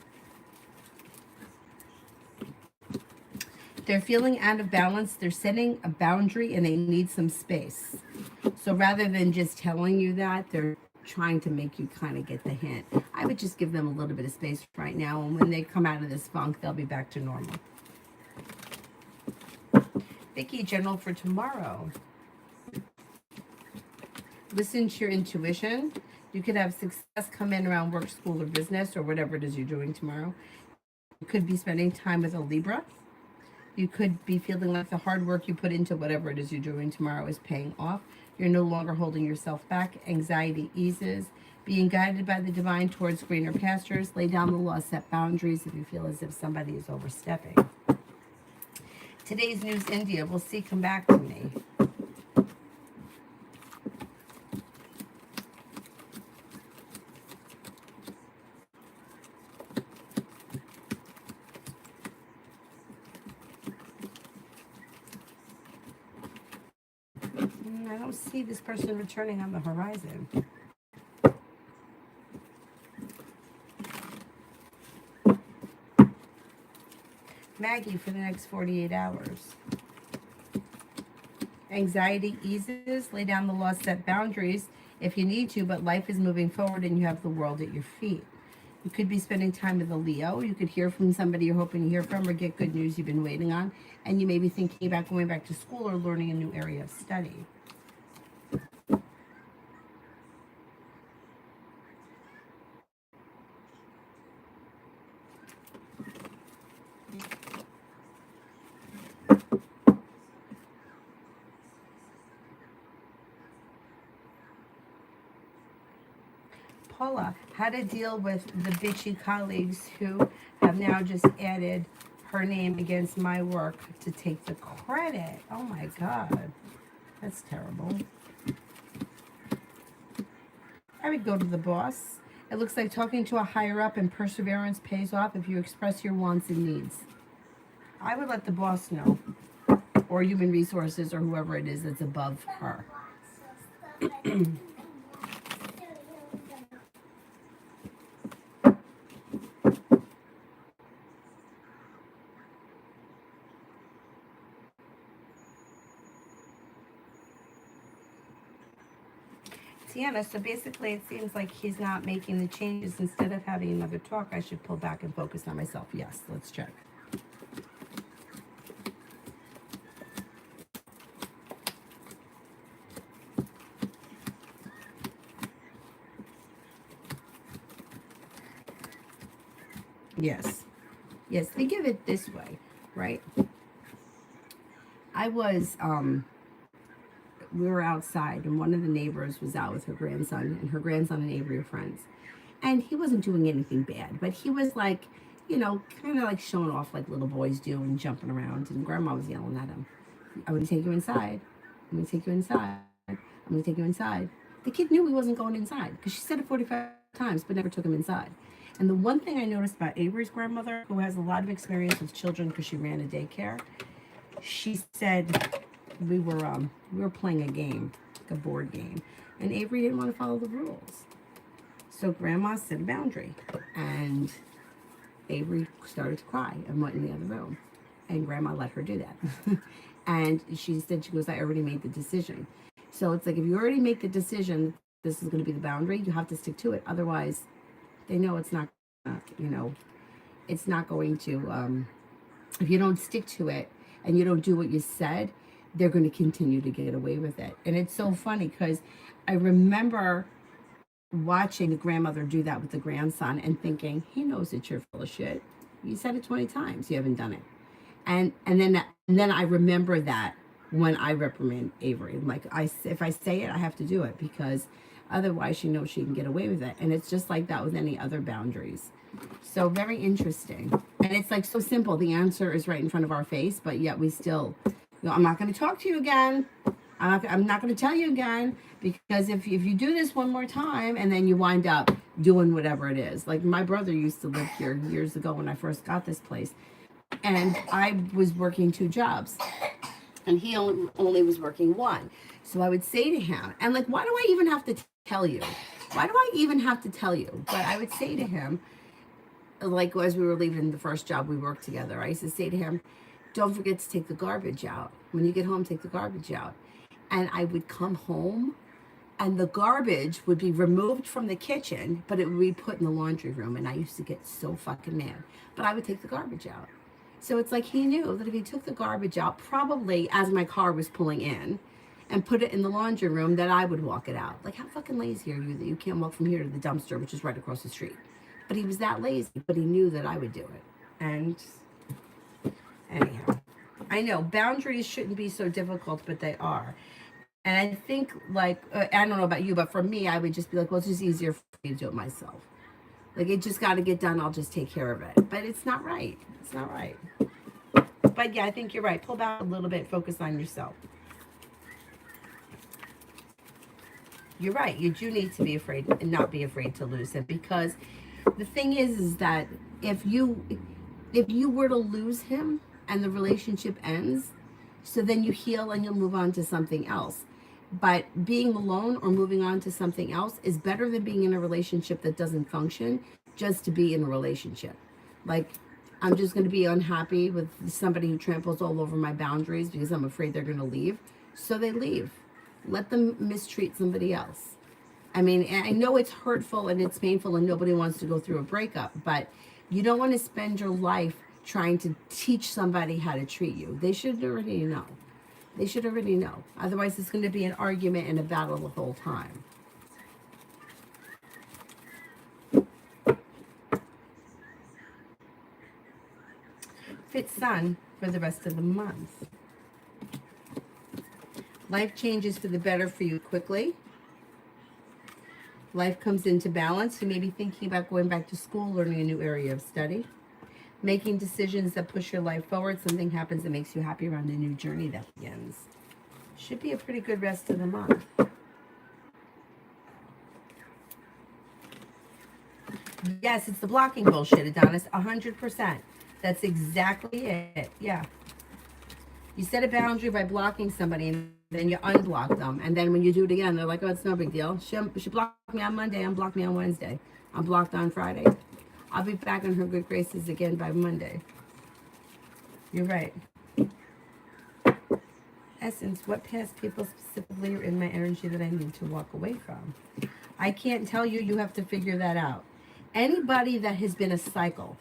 They're feeling out of balance. They're setting a boundary and they need some space. So rather than just telling you that, they're trying to make you kind of get the hint. I would just give them a little bit of space right now. And when they come out of this funk, they'll be back to normal. Vicky, general for tomorrow. Listen to your intuition. You could have success come in around work, school, or business, or whatever it is you're doing tomorrow. You could be spending time with a Libra. You could be feeling like the hard work you put into whatever it is you're doing tomorrow is paying off. You're no longer holding yourself back. Anxiety eases. Being guided by the divine towards greener pastures. Lay down the law, set boundaries if you feel as if somebody is overstepping. Today's news, India. We'll see. Come back to me. I don't see this person returning on the horizon. Maggie for the next 48 hours. Anxiety eases. Lay down the law, set boundaries if you need to, but life is moving forward and you have the world at your feet. You could be spending time with a Leo. You could hear from somebody you're hoping to hear from or get good news you've been waiting on. And you may be thinking about going back to school or learning a new area of study. Paula, how to deal with the bitchy colleagues who have now just added her name against my work to take the credit. Oh my God, that's terrible. I would go to the boss. It looks like talking to a higher up and perseverance pays off if you express your wants and needs. I would let the boss know, or human resources, or whoever it is that's above her. Tiana, so basically it seems like he's not making the changes. Instead of having another talk, I should pull back and focus on myself. Yes, let's check. Yes. Yes, think of it this way, right? We were outside and one of the neighbors was out with her grandson, and her grandson and Avery are friends. And he wasn't doing anything bad, but he was like, kind of like showing off like little boys do and jumping around. And grandma was yelling at him, I'm going to take you inside. I'm going to take you inside. I'm going to take you inside. The kid knew he wasn't going inside because she said it 45 times, but never took him inside. And the one thing I noticed about Avery's grandmother, who has a lot of experience with children because she ran a daycare, she said we were playing a game, like a board game, and Avery didn't want to follow the rules. So grandma set a boundary, and Avery started to cry and went in the other room, and grandma let her do that. And she goes, I already made the decision. So it's like, if you already make the decision, this is going to be the boundary, you have to stick to it. Otherwise, they know it's not, it's not going to, if you don't stick to it and you don't do what you said, they're going to continue to get away with it. And it's so funny because I remember watching the grandmother do that with the grandson and thinking, he knows that you're full of shit. You said it 20 times, you haven't done it. And then I remember that when I reprimand Avery, like if I say it, I have to do it, because otherwise she knows she can get away with it. And it's just like that with any other boundaries. So very interesting. And it's like so simple. The answer is right in front of our face, but yet we still, I'm not going to talk to you again. I'm not going to tell you again, because if you do this one more time, and then you wind up doing whatever it is. Like my brother used to live here years ago when I first got this place, and I was working 2 jobs, and he only was working 1. So I would say to him, and like, why do I even have to tell you? Why do I even have to tell you? But I would say to him, like as we were leaving the first job we worked together, I used to say to him, don't forget to take the garbage out. When you get home, take the garbage out. And I would come home, and the garbage would be removed from the kitchen, but it would be put in the laundry room. And I used to get so fucking mad. But I would take the garbage out. So it's like he knew that if he took the garbage out, probably as my car was pulling in, and put it in the laundry room, that I would walk it out. Like, how fucking lazy are you that you can't walk from here to the dumpster, which is right across the street? But he was that lazy, but he knew that I would do it. And anyhow, I know boundaries shouldn't be so difficult, but they are. And I think, like, I don't know about you, but for me, I would just be like, well, it's just easier for me to do it myself. Like, it just got to get done. I'll just take care of it. But it's not right. It's not right. But yeah, I think you're right. Pull back a little bit. Focus on yourself. You're right. You do need to be afraid and not be afraid to lose him, because the thing is that if you were to lose him and the relationship ends, so then you heal and you'll move on to something else. But being alone or moving on to something else is better than being in a relationship that doesn't function just to be in a relationship. Like, I'm just going to be unhappy with somebody who tramples all over my boundaries because I'm afraid they're going to leave. So they leave. Let them mistreat somebody else. I mean, I know it's hurtful and it's painful and nobody wants to go through a breakup, but you don't want to spend your life trying to teach somebody how to treat you. They should already know. They should already know. Otherwise, it's going to be an argument and a battle the whole time. Fit sun for the rest of the month. Life changes for the better for you quickly. Life comes into balance. You may be thinking about going back to school, learning a new area of study, making decisions that push your life forward. Something happens that makes you happy around a new journey that begins. Should be a pretty good rest of the month. Yes, it's the blocking bullshit, Adonis. 100%. That's exactly it. Yeah. You set a boundary by blocking somebody, and then you unblock them. And then when you do it again, they're like, oh, it's no big deal. She blocked me on Monday, unblocked me on Wednesday. I'm blocked on Friday. I'll be back in her good graces again by Monday. You're right. Essence, what past people specifically are in my energy that I need to walk away from? I can't tell you. You have to figure that out. Anybody that has been a cycle.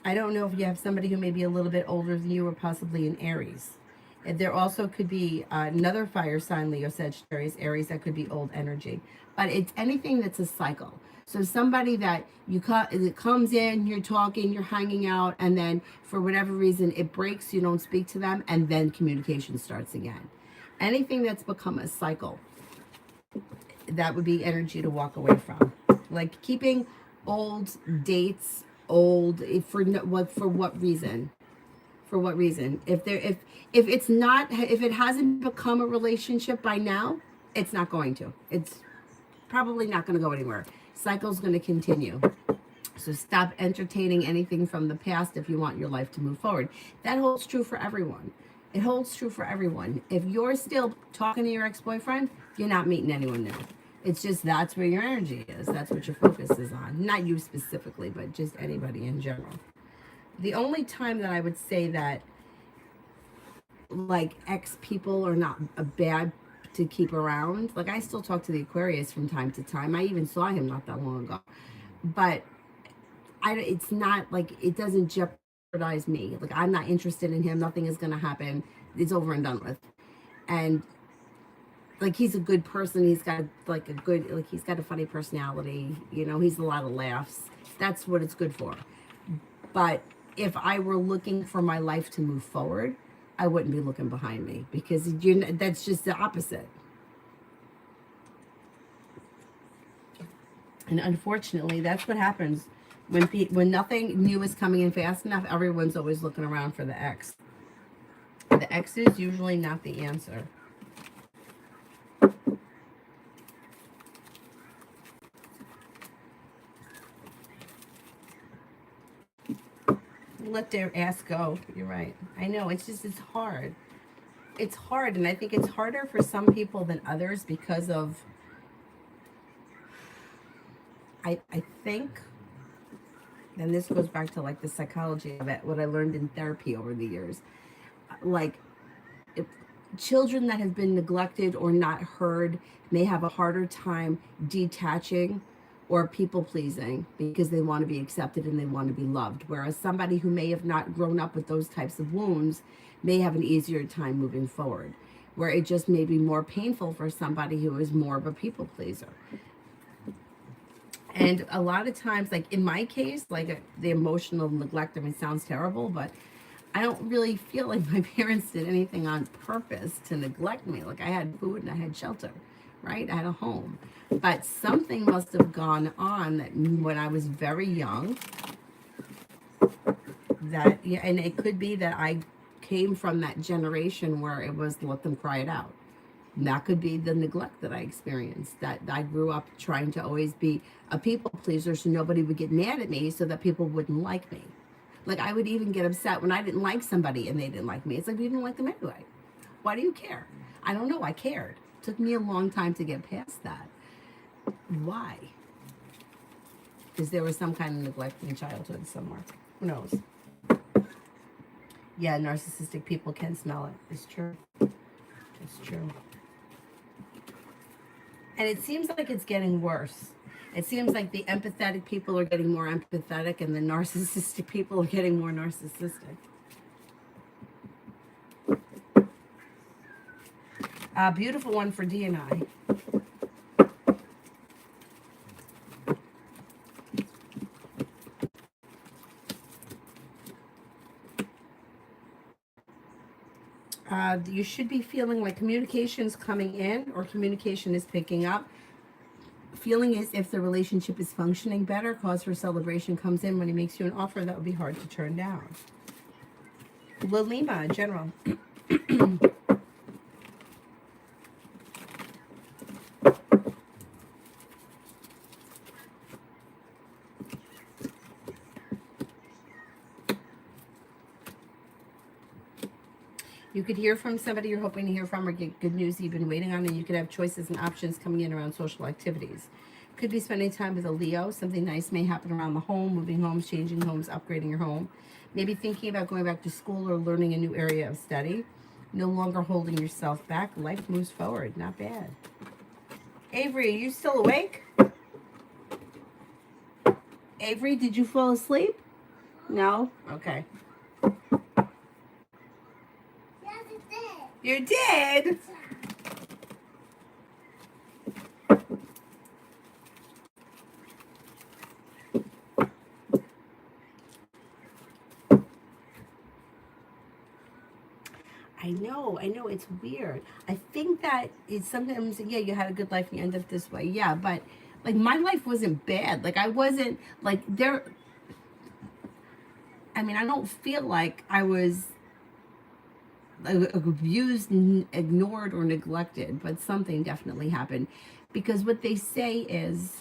I don't know if you have somebody who may be a little bit older than you or possibly an Aries. And there also could be another fire sign, Leo, Sagittarius, Aries, that could be old energy. But it's anything that's a cycle. So somebody that it comes in, you're talking, you're hanging out, and then for whatever reason it breaks, you don't speak to them, and then communication starts again. Anything that's become a cycle, that would be energy to walk away from. Like keeping old dates, for what reason? For what reason? If it hasn't become a relationship by now, it's not going to. It's probably not going to go anywhere. Cycle's going to continue. So stop entertaining anything from the past if you want your life to move forward. That holds true for everyone. It holds true for everyone. If you're still talking to your ex-boyfriend, you're not meeting anyone new. It's just that's where your energy is. That's what your focus is on. Not you specifically, but just anybody in general. The only time that I would say that like ex people are not a bad to keep around, like I still talk to the Aquarius from time to time. I even saw him not that long ago. But it's not like it doesn't jeopardize me. Like I'm not interested in him. Nothing is going to happen. It's over and done with. And like he's a good person. He's got he's got a funny personality. You know, he's a lot of laughs. That's what it's good for. But if I were looking for my life to move forward, I wouldn't be looking behind me because that's just the opposite. And unfortunately, that's what happens when nothing new is coming in fast enough. Everyone's always looking around for the X. The X is usually not the answer. Let their ass go. You're right. I know. It's hard. It's hard, and I think it's harder for some people than others because of. I think, and this goes back to like the psychology of it, what I learned in therapy over the years. Like, if children that have been neglected or not heard may have a harder time detaching or people pleasing because they want to be accepted and they want to be loved. Whereas somebody who may have not grown up with those types of wounds may have an easier time moving forward, where it just may be more painful for somebody who is more of a people pleaser. And a lot of times, like in my case, like the emotional neglect, I mean, sounds terrible, but I don't really feel like my parents did anything on purpose to neglect me. Like I had food and I had shelter, right? I had a home. But something must have gone on that when I was very young, that, yeah, and it could be that I came from that generation where it was let them cry it out. And that could be the neglect that I experienced, that I grew up trying to always be a people pleaser so nobody would get mad at me so that people wouldn't like me. Like I would even get upset when I didn't like somebody and they didn't like me. It's like, you didn't like them anyway. Why do you care? I don't know. I cared. It took me a long time to get past that. Why? Because there was some kind of neglect in childhood somewhere. Who knows? Yeah, narcissistic people can smell it. It's true. It's true. And it seems like it's getting worse. It seems like the empathetic people are getting more empathetic and the narcissistic people are getting more narcissistic. Beautiful one for D and I. You should be feeling like communication is coming in or communication is picking up. Feeling as if the relationship is functioning better, cause for celebration comes in when he makes you an offer that would be hard to turn down. Lima, general. You could hear from somebody you're hoping to hear from or get good news you've been waiting on, and you could have choices and options coming in around social activities. Could be spending time with a Leo. Something nice may happen around the home, moving homes, changing homes, upgrading your home. Maybe thinking about going back to school or learning a new area of study. No longer holding yourself back. Life moves forward. Not bad. Avery, are you still awake? Avery, did you fall asleep? No? Okay. Yes, it did. You did? I know, it's weird. I think that it's sometimes, yeah, you had a good life and you end up this way. Yeah, but like my life wasn't bad. Like I wasn't like there. I mean, I don't feel like I was abused, ignored, or neglected, but something definitely happened. Because what they say is,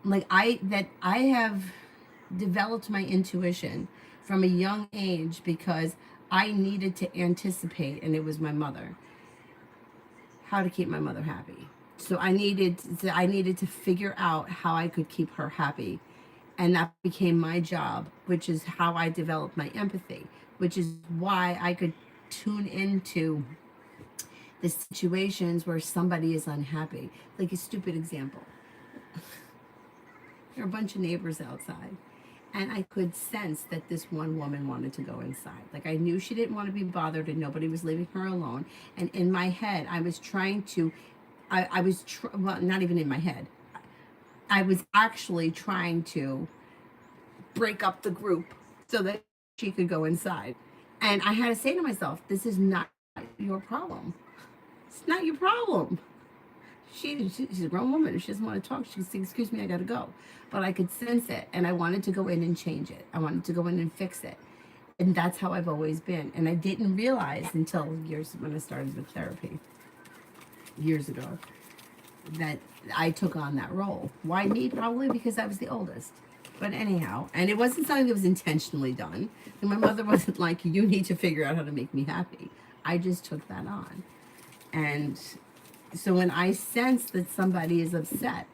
like, I have developed my intuition from a young age because I needed to anticipate, and it was my mother, how to keep my mother happy. So I needed to figure out how I could keep her happy. And that became my job, which is how I developed my empathy, which is why I could tune into the situations where somebody is unhappy. Like a stupid example. There are a bunch of neighbors outside. And I could sense that this one woman wanted to go inside. Like I knew she didn't want to be bothered and nobody was leaving her alone. And in my head, I was trying to, well, not even in my head. I was actually trying to break up the group so that she could go inside. And I had to say to myself, this is not your problem. It's not your problem. She's a grown woman. If she doesn't want to talk, she can say, excuse me, I got to go. But I could sense it, and I wanted to go in and change it. I wanted to go in and fix it. And that's how I've always been. And I didn't realize until years when I started with therapy, years ago, that I took on that role. Why me? Probably because I was the oldest. But anyhow, and it wasn't something that was intentionally done. And my mother wasn't like, you need to figure out how to make me happy. I just took that on. And so when I sense that somebody is upset,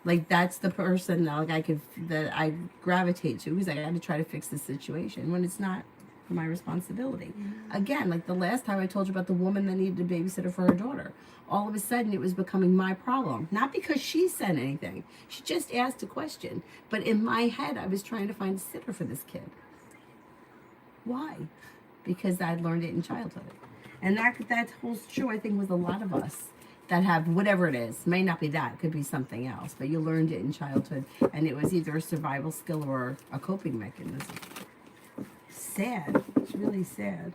like that's the person that I gravitate to, because I got to try to fix the situation when it's not my responsibility. Again, like the last time I told you about the woman that needed a babysitter for her daughter. All of a sudden it was becoming my problem. Not because she said anything. She just asked a question. But in my head I was trying to find a sitter for this kid. Why? Because I'd learned it in childhood. And that holds true, I think, with a lot of us that have whatever it is. May not be that, it could be something else, but you learned it in childhood, and it was either a survival skill or a coping mechanism. Sad. It's really sad.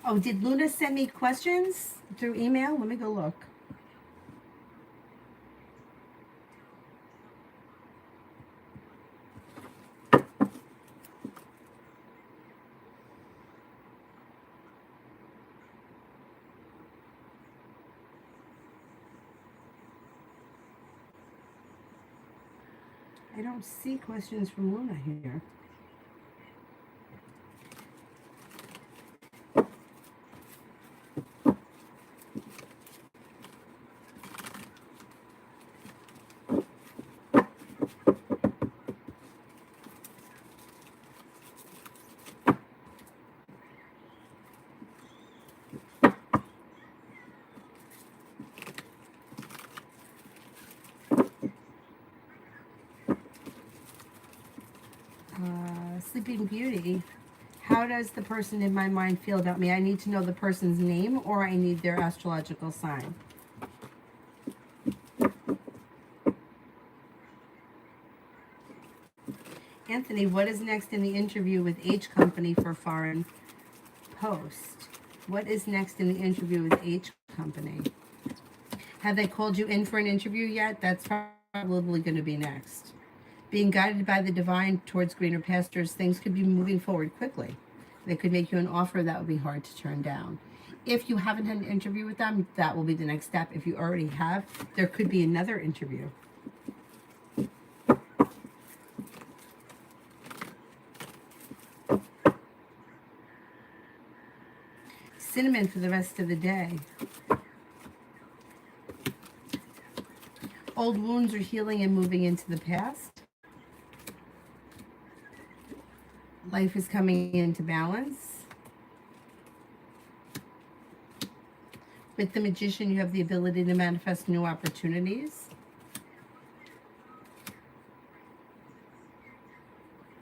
Oh, did Luna send me questions through email? Let me go look. I don't see questions from Luna here. Sleeping Beauty. How does the person in my mind feel about me? I need to know the person's name or I need their astrological sign. Anthony, what is next in the interview with H Company for Foreign Post? What is next in the interview with H Company? Have they called you in for an interview yet? That's probably going to be next. Being guided by the divine towards greener pastures, things could be moving forward quickly. They could make you an offer that would be hard to turn down. If you haven't had an interview with them, that will be the next step. If you already have, there could be another interview. Cinnamon for the rest of the day. Old wounds are healing and moving into the past. Life is coming into balance. With the Magician, you have the ability to manifest new opportunities.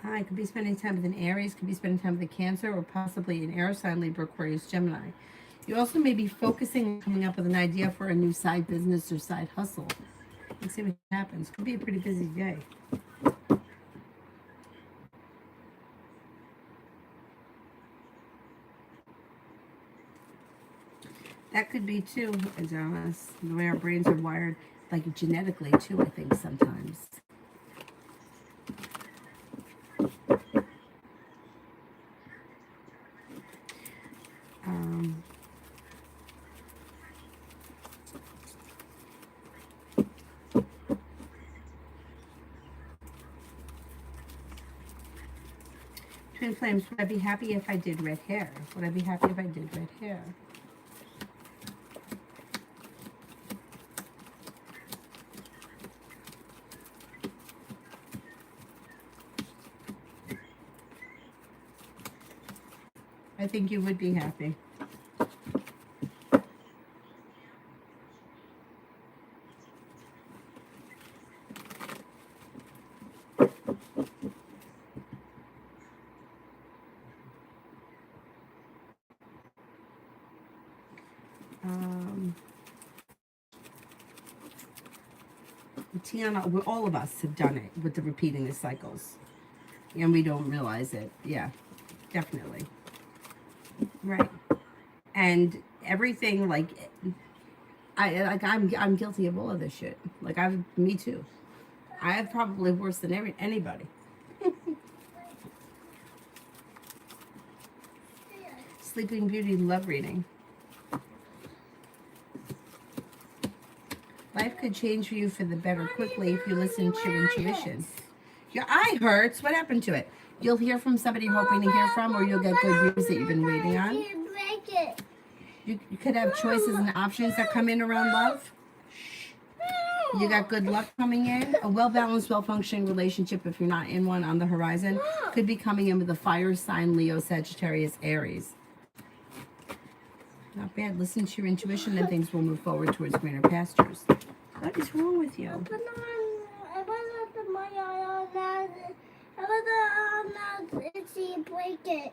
I could be spending time with an Aries, could be spending time with a Cancer, or possibly an air sign, Libra, Aquarius, Gemini. You also may be focusing on coming up with an idea for a new side business or side hustle. Let's see what happens. Could be a pretty busy day. That could be too, Adonis, the way our brains are wired, like genetically too, I think sometimes. Twin Flames, would I be happy if I did red hair? Would I be happy if I did red hair? I think you would be happy. Tiana, all of us have done it with the repeating the cycles, and we don't realize it. Yeah, definitely. Right. And everything, like, I'm guilty of all of this shit. Like, me too. I have probably worse than anybody. Sleeping Beauty, love reading. Life could change for you for the better quickly if you listen to your intuition. Your eye hurts. What happened to it? You'll hear from somebody you're hoping to hear from, or you'll get good news that you've been waiting on. You could have choices and options that come in around love. You got good luck coming in. A well-balanced, well-functioning relationship, if you're not in one on the horizon, could be coming in with a fire sign, Leo, Sagittarius, Aries. Not bad. Listen to your intuition and things will move forward towards greener pastures. What is wrong with you?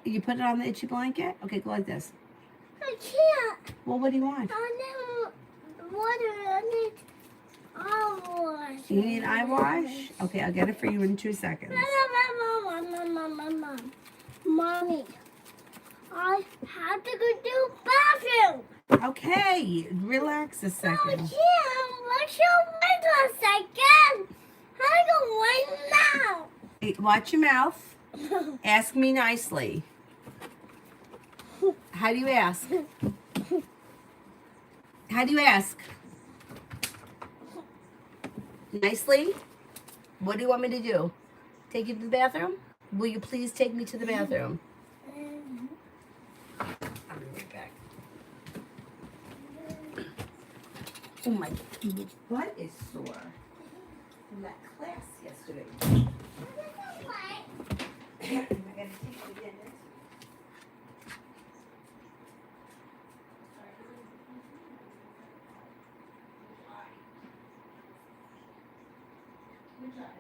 You put it on the itchy blanket? Okay, go like this. I can't. Well, what do you want? I need water. I need eye wash. You need eye wash? Okay, I'll get it for you in 2 seconds. Mommy, I have to go to the bathroom. Okay, relax a No, I second. can't. Let's wait a second. I go right now. Hey, watch your mouth. Ask me nicely. How do you ask? How do you ask? Nicely? What do you want me to do? Take you to the bathroom? Will you please take me to the bathroom? I'll be right back. Oh my, butt is sore from that class yesterday. Am I gonna take you again? Good job.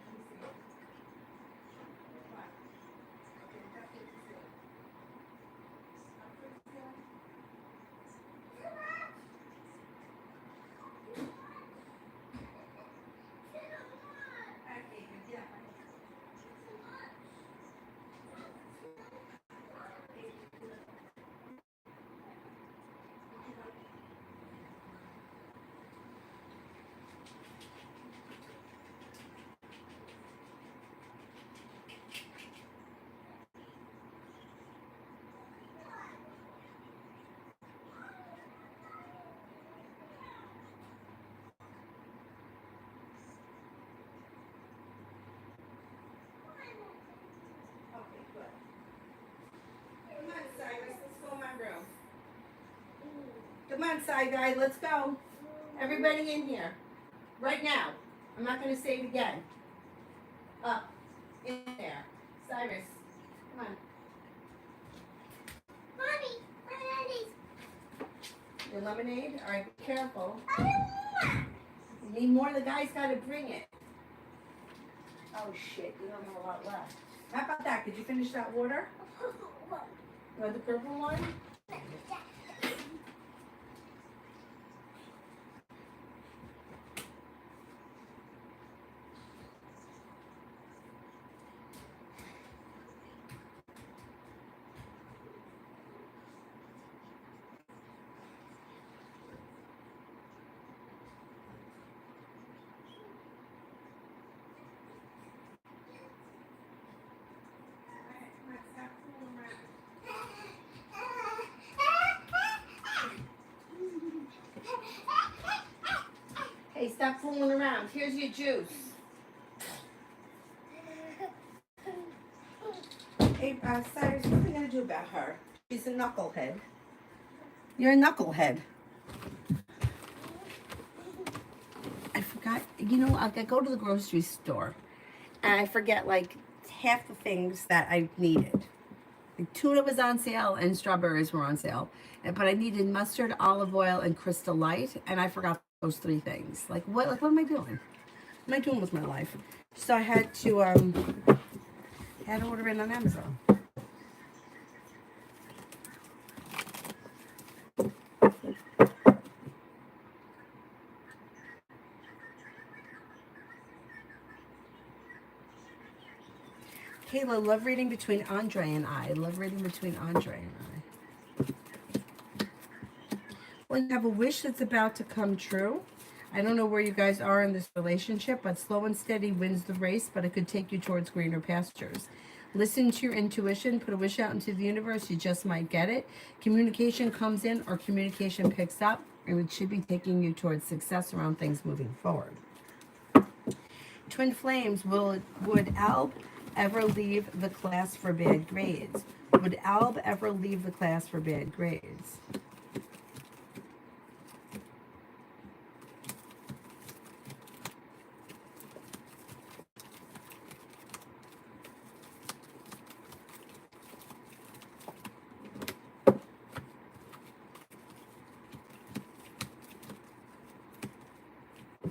Come on, side guy, let's go. Everybody in here. Right now. I'm not going to say it again. Up. In there. Cyrus. Come on. Mommy, my Your lemonade? All right, be careful. daddy's. You need more? The guy's got to bring it. Oh, shit. You don't have a lot left. How about that? Could you finish that water? You want the purple one? Hey, stop fooling around. Here's your juice. Hey, Cyrus, what are we going to do about her? She's a knucklehead. You're a knucklehead. I forgot. You know, I go to the grocery store, and I forget, like, half the things that I needed. Like, tuna was on sale, and strawberries were on sale. But I needed mustard, olive oil, and Crystal Light, and I forgot those three things. Like, what am I doing? What am I doing with my life? So I had to order it on Amazon. Kayla, love reading between Andre and I. Love reading between Andre and I. Well, you have a wish that's about to come true. I don't know where you guys are in this relationship, but slow and steady wins the race, but it could take you towards greener pastures. Listen to your intuition. Put a wish out into the universe. You just might get it. Communication comes in or communication picks up, and it should be taking you towards success around things moving forward. Twin flames, would Alb ever leave the class for bad grades? Would Alb ever leave the class for bad grades?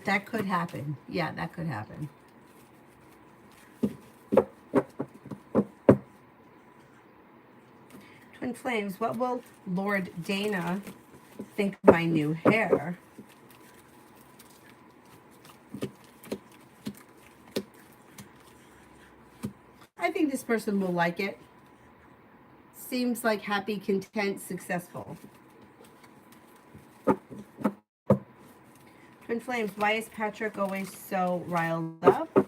That could happen. Yeah, that could happen. Twin flames, what will Lord Dana think of my new hair? I think this person will like it. Seems like happy, content, successful. Twin flames, why is Patrick always so riled up?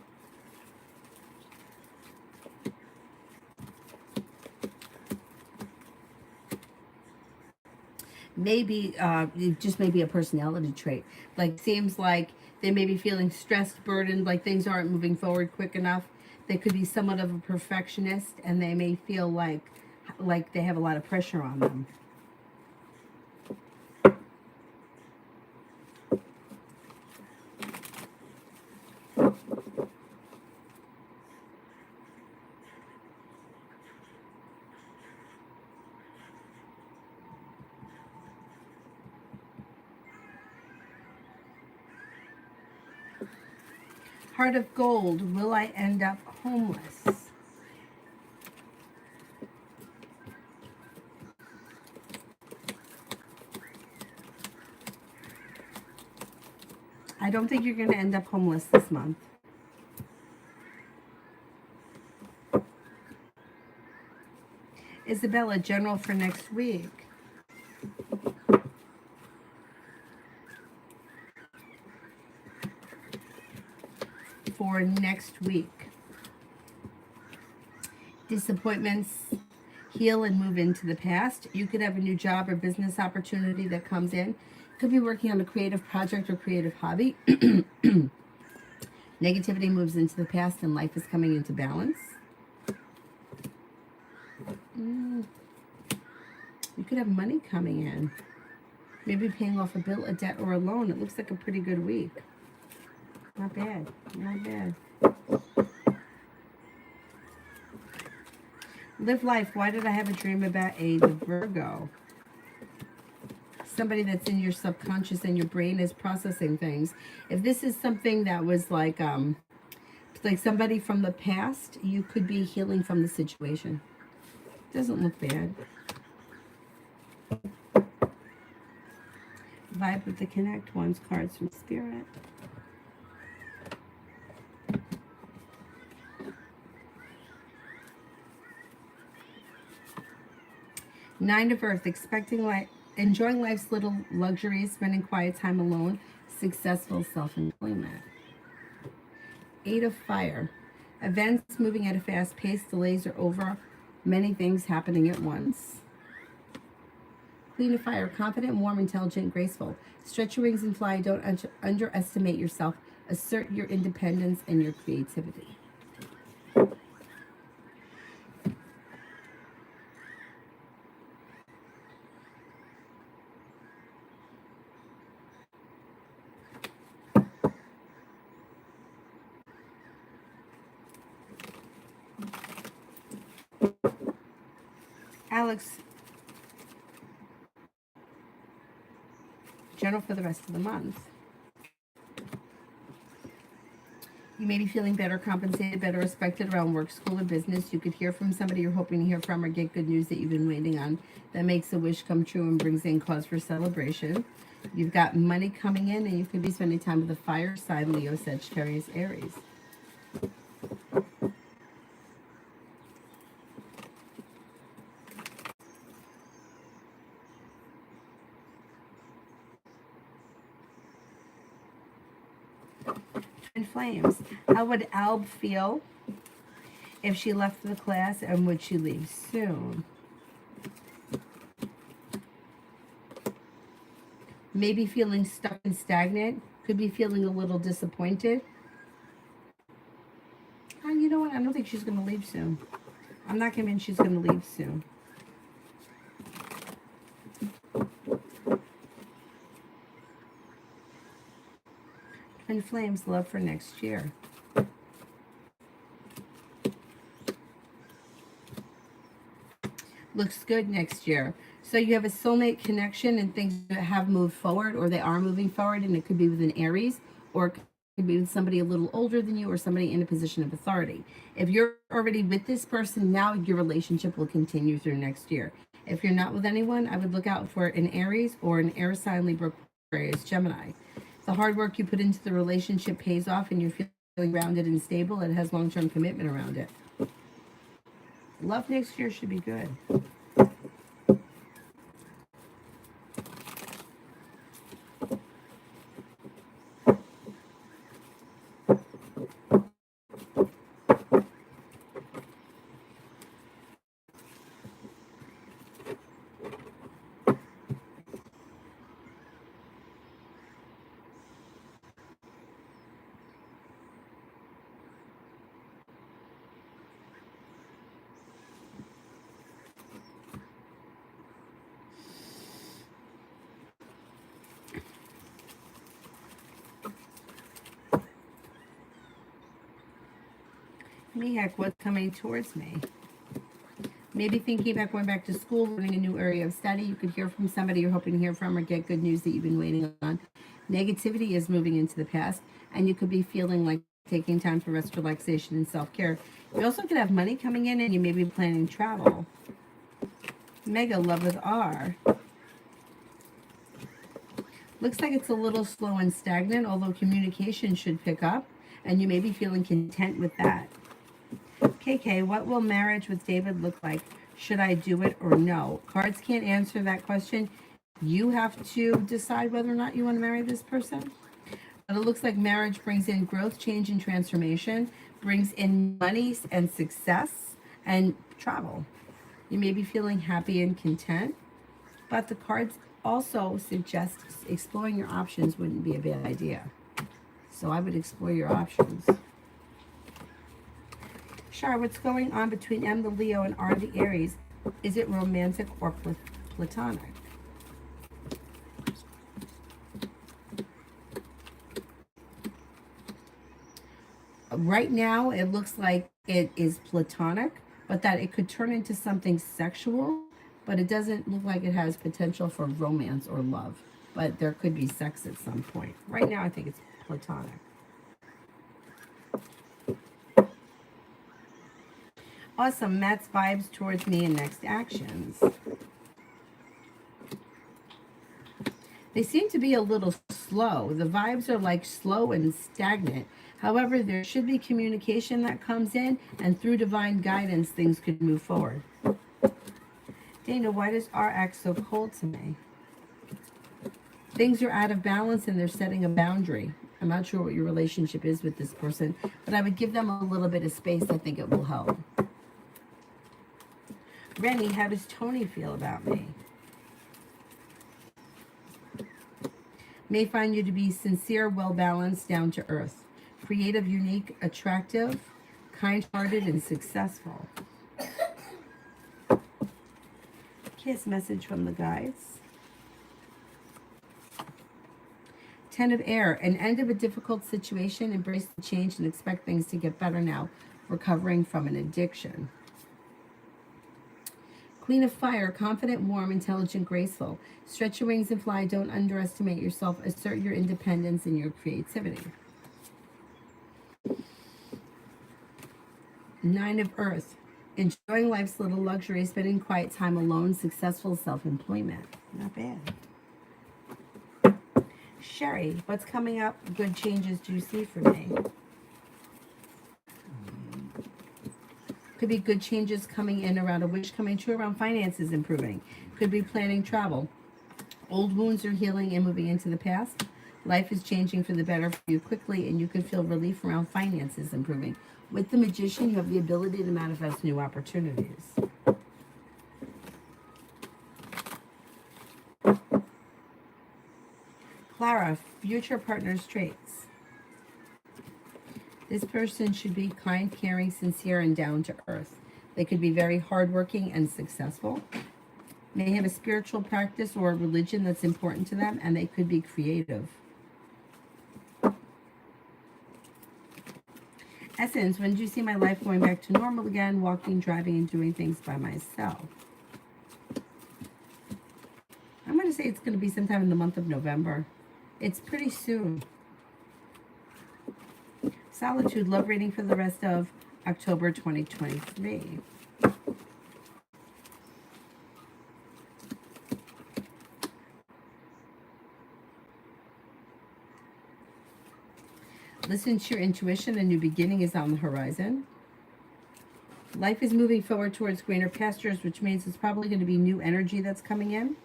Maybe it just may be a personality trait. Like, seems like they may be feeling stressed, burdened, like things aren't moving forward quick enough. They could be somewhat of a perfectionist, and they may feel like they have a lot of pressure on them. Heart of gold, will I end up homeless? I don't think you're going to end up homeless this month. Isabella, general for next week. For next week. Disappointments heal and move into the past. You could have a new job or business opportunity that comes in. Could be working on a creative project or creative hobby. Negativity moves into the past and life is coming into balance. You could have money coming in. Maybe paying off a bill, a debt, or a loan. It looks like a pretty good week. Not bad. Not bad. Live life. Why did I have a dream about a Virgo? Somebody that's in your subconscious and your brain is processing things. If this is something that was like somebody from the past, you could be healing from the situation. Doesn't look bad. Vibe with the Connect ones, cards from Spirit. Nine of Earth, enjoying life's little luxuries, spending quiet time alone, successful self-employment. Eight of Fire, events moving at a fast pace, delays are over, many things happening at once. Queen of Fire, confident, warm, intelligent, graceful. Stretch your wings and fly. Don't underestimate yourself. Assert your independence and your creativity. Alex, general for the rest of the month. You may be feeling better compensated, better respected around work, school, or business. You could hear from somebody you're hoping to hear from or get good news that you've been waiting on that makes a wish come true and brings in cause for celebration. You've got money coming in, and you could be spending time with the fire sign, Leo, Sagittarius, Aries. Twin Flames. How would Alb feel if she left the class, and would she leave soon? Maybe feeling stuck and stagnant. Could be feeling a little disappointed. You know what? I don't think she's going to leave soon. I'm not convinced she's going to leave soon. Twin Flames, love for next year. Looks good next year. So you have a soulmate connection and things that have moved forward, or they are moving forward, and it could be with an Aries, or it could be with somebody a little older than you, or somebody in a position of authority. If you're already with this person now, your relationship will continue through next year. If you're not with anyone, I would look out for an Aries or an air sign, Libra, Aquarius, Gemini. The hard work you put into the relationship pays off, and you're feeling grounded and stable. It has long-term commitment around it. Love next year should be good. Me, heck, what's coming towards me? Maybe thinking about going back to school, learning a new area of study. You could hear from somebody you're hoping to hear from or get good news that you've been waiting on. Negativity is moving into the past, and you could be feeling like taking time for rest, relaxation, and self-care. You also could have money coming in, and you may be planning travel. Mega, love with R. Looks like it's a little slow and stagnant, although communication should pick up, and you may be feeling content with that. KK, what will marriage with David look like? Should I do it or no? Cards can't answer that question. You have to decide whether or not you want to marry this person. But it looks like marriage brings in growth, change, and transformation, brings in money and success and travel. You may be feeling happy and content, but the cards also suggest exploring your options wouldn't be a bad idea. So I would explore your options. Shar, what's going on between M, the Leo, and R, the Aries? Is it romantic or platonic? Right now, it looks like it is platonic, but that it could turn into something sexual, but it doesn't look like it has potential for romance or love. But there could be sex at some point. Right now, I think it's platonic. Awesome. Matt's vibes towards me and next actions. They seem to be a little slow. The vibes are like slow and stagnant. However, there should be communication that comes in, and through divine guidance, things could move forward. Dana, why does R act so cold to me? Things are out of balance and they're setting a boundary. I'm not sure what your relationship is with this person, but I would give them a little bit of space. I think it will help. Rennie, how does Tony feel about me? May find you to be sincere, well-balanced, down to earth, creative, unique, attractive, kind-hearted, and successful. Kiss message from the guides. 10 of air, an end of a difficult situation, embrace the change and expect things to get better now, recovering from an addiction. Queen of fire, confident, warm, intelligent, graceful. Stretch your wings and fly. Don't underestimate yourself. Assert your independence and your creativity. 9 of earth, enjoying life's little luxury, spending quiet time alone, successful self-employment. Not bad. Sherry, what's coming up? Good changes do you see for me? Could be good changes coming in around a wish coming true, around finances improving. Could be planning travel. Old wounds are healing and moving into the past. Life is changing for the better for you quickly, and you can feel relief around finances improving. With the magician, you have the ability to manifest new opportunities. Clara, future partner's traits. This person should be kind, caring, sincere, and down to earth. They could be very hardworking and successful. May have a spiritual practice or a religion that's important to them, and they could be creative. Essence, when do you see my life going back to normal again, walking, driving, and doing things by myself? I'm going to say it's going to be sometime in the month of November. It's pretty soon. Solitude, love reading for the rest of October 2023. Listen to your intuition. A new beginning is on the horizon. Life is moving forward towards greener pastures, which means it's probably going to be new energy that's coming in.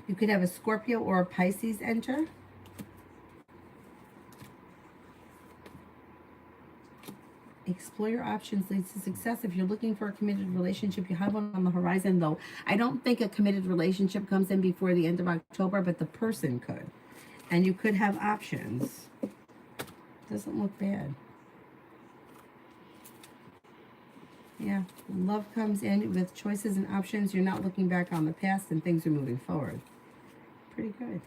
You could have a Scorpio or a Pisces enter. Explore your options leads to success. If you're looking for a committed relationship, you have one on the horizon, though. I don't think a committed relationship comes in before the end of October, but the person could. And you could have options. Doesn't look bad. Yeah, love comes in with choices and options. You're not looking back on the past, and things are moving forward. Pretty good.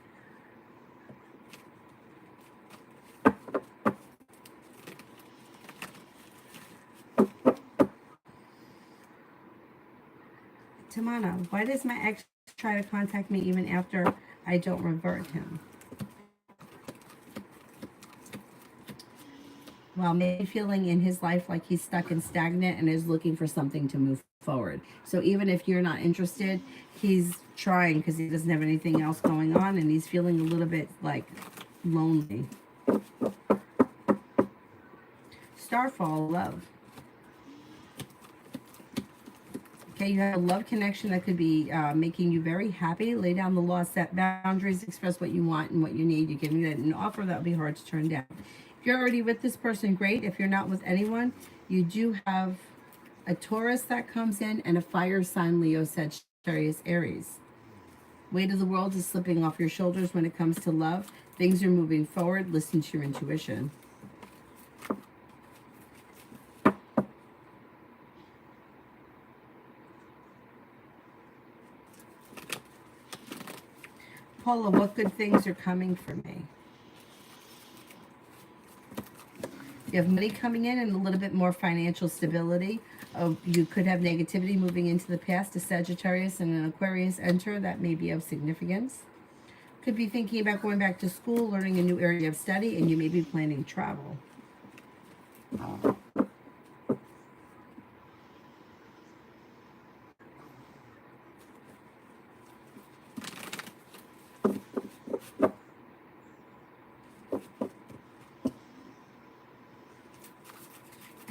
Tamana, why does my ex try to contact me even after I don't revert him? Well, maybe feeling in his life like he's stuck and stagnant and is looking for something to move forward. So even if you're not interested, he's trying because he doesn't have anything else going on, and he's feeling a little bit like lonely. Starfall, love. Okay, you have a love connection that could be making you very happy. Lay down the law, set boundaries, express what you want and what you need. You're giving it an offer that would be hard to turn down. If you're already with this person, great. If you're not with anyone, you do have a Taurus that comes in and a fire sign, Leo, Sagittarius, Aries. Weight of the world is slipping off your shoulders when it comes to love. Things are moving forward. Listen to your intuition. Paula, what good things are coming for me? You have money coming in and a little bit more financial stability. You could have negativity moving into the past. A Sagittarius and an Aquarius enter. That may be of significance. Could be thinking about going back to school, learning a new area of study, and you may be planning travel.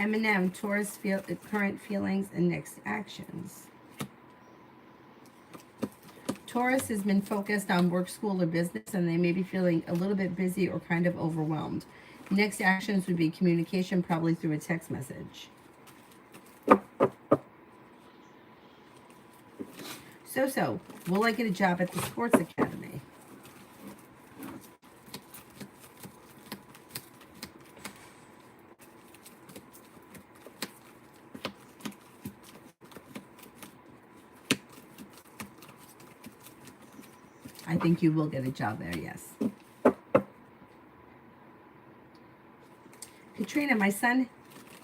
M&M, Taurus, current feelings and next actions. Taurus has been focused on work, school, or business, and they may be feeling a little bit busy or kind of overwhelmed. Next actions would be communication, probably through a text message. So, will I get a job at the sports academy? I think you will get a job there, yes. Katrina, my son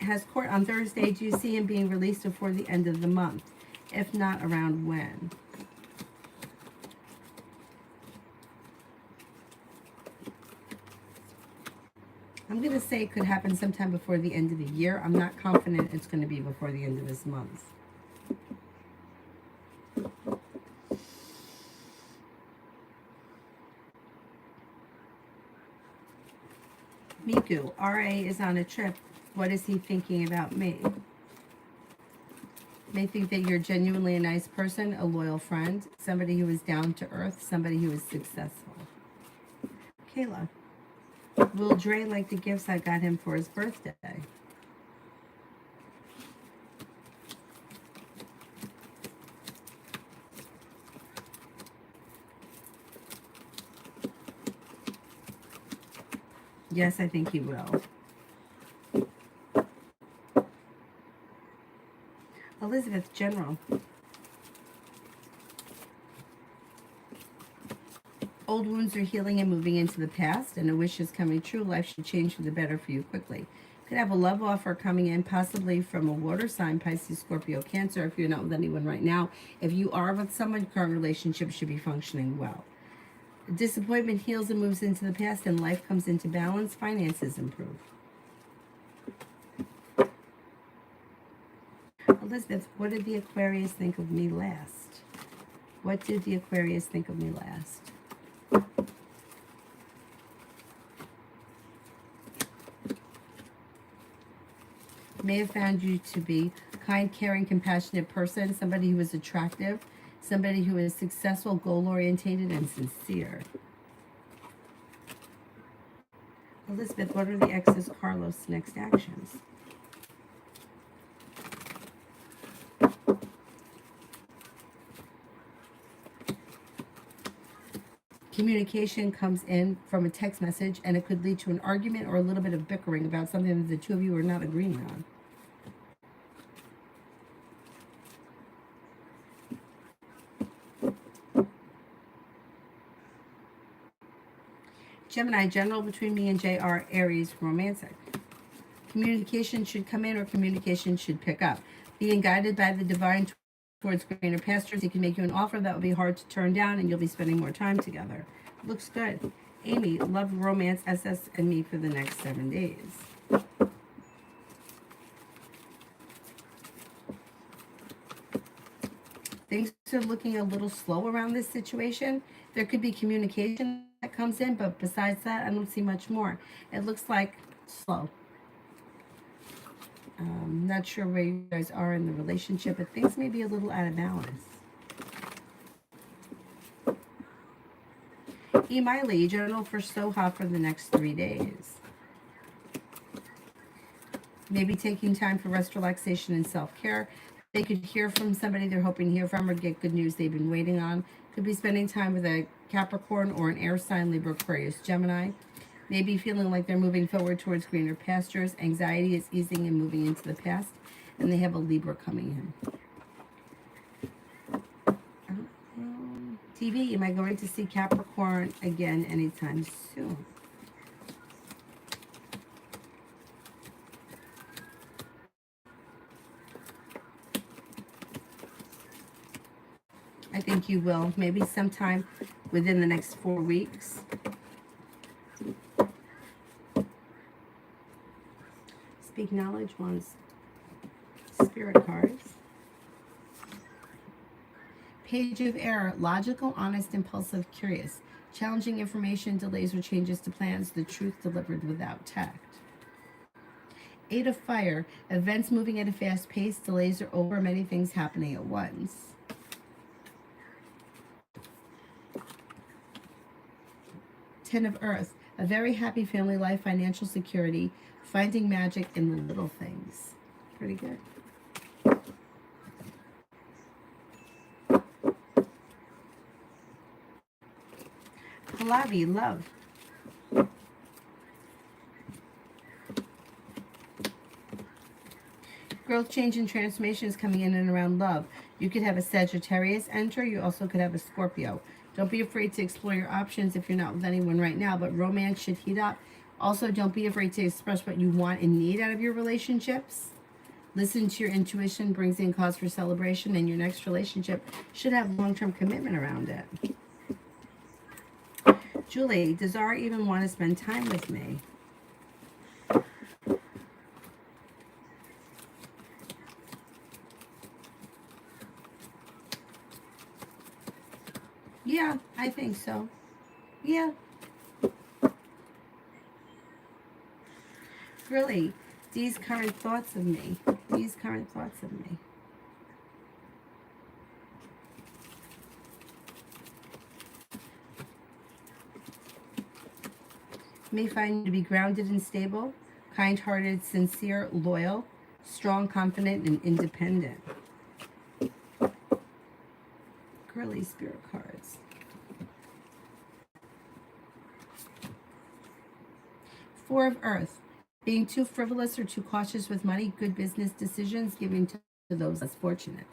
has court on Thursday. Do you see him being released before the end of the month? If not, around when? I'm going to say it could happen sometime before the end of the year. I'm not confident it's going to be before the end of this month. Miku, RA is on a trip. What is he thinking about me? May think that you're genuinely a nice person, a loyal friend, somebody who is down to earth, somebody who is successful. Kayla, will Dre like the gifts I got him for his birthday? Yes, I think he will. Elizabeth, General. Old wounds are healing and moving into the past, and a wish is coming true. Life should change for the better for you quickly. Could have a love offer coming in, possibly from a water sign, Pisces, Scorpio, Cancer. If you're not with anyone right now, if you are with someone, current relationship should be functioning well. Disappointment heals and moves into the past, and life comes into balance. Finances improve. Elizabeth, what did the Aquarius think of me last? What did the Aquarius think of me last? May have found you to be a kind, caring, compassionate person, somebody who is attractive, somebody who is successful, goal-orientated, and sincere. Elizabeth, what are the ex's Carlos' next actions? Communication comes in from a text message, and it could lead to an argument or a little bit of bickering about something that the two of you are not agreeing on. Gemini, general between me and JR, Aries, romantic. Communication should come in or communication should pick up. Being guided by the divine towards greener pastures, he can make you an offer that will be hard to turn down, and you'll be spending more time together. Looks good. Amy, love, romance, SS, and me for the next 7 days. Things are looking a little slow around this situation. There could be communication that comes in, but besides that, I don't see much more. It looks like slow. Not sure where you guys are in the relationship, but things may be a little out of balance. E. Miley, general for Soha for the next 3 days. Maybe taking time for rest, relaxation, and self-care. They could hear from somebody they're hoping to hear from or get good news they've been waiting on. Could be spending time with a Capricorn or an air sign, Libra, Aquarius, Gemini. Maybe feeling like they're moving forward towards greener pastures. Anxiety is easing and moving into the past. And they have a Libra coming in. TV, am I going to see Capricorn again anytime soon? think you will. Maybe sometime within the next 4 weeks. Speak knowledge ones. Spirit cards. Page of Air. Logical, honest, impulsive, curious. Challenging information, delays or changes to plans. The truth delivered without tact. 8 of Fire. Events moving at a fast pace. Delays are over. Many things happening at once. 10 of Earth. A very happy family life, financial security, finding magic in the little things. Pretty good. Pallavi, love. Growth, change, and transformation is coming in and around love. You could have a Sagittarius enter. You also could have a Scorpio. Don't be afraid to explore your options if you're not with anyone right now, but romance should heat up. Also, don't be afraid to express what you want and need out of your relationships. Listen to your intuition, brings in cause for celebration, and your next relationship should have long-term commitment around it. Julie, does Zara even want to spend time with me? Yeah, I think so. Yeah. Really, these current thoughts of me. These current thoughts of me. May find you to be grounded and stable, kind-hearted, sincere, loyal, strong, confident, and independent. Girly spirit cards. 4 of Earth. Being too frivolous or too cautious with money, good business decisions, giving to those less fortunate.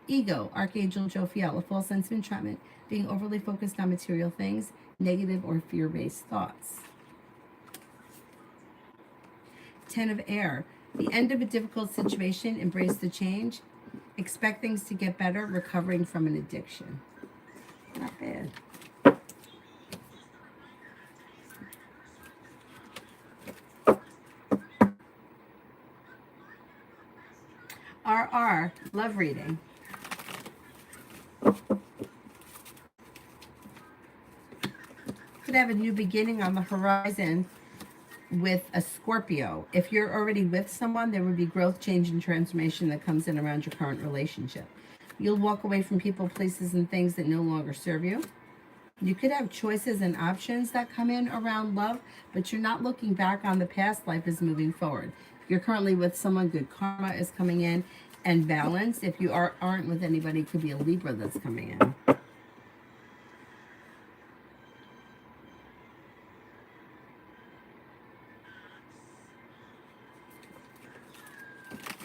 Ego, Archangel Jophiel, a false sense of entrapment, being overly focused on material things, negative or fear-based thoughts. 10 of Air, the end of a difficult situation, embrace the change, expect things to get better, recovering from an addiction. Not bad. RR, love reading. Could have a new beginning on the horizon with a Scorpio. If you're already with someone, there would be growth, change, and transformation that comes in around your current relationship. You'll walk away from people, places, and things that no longer serve you. You could have choices and options that come in around love, but you're not looking back on the past. Life is moving forward. If you're currently with someone, good karma is coming in, and balance. If you aren't with anybody, it could be a Libra that's coming in.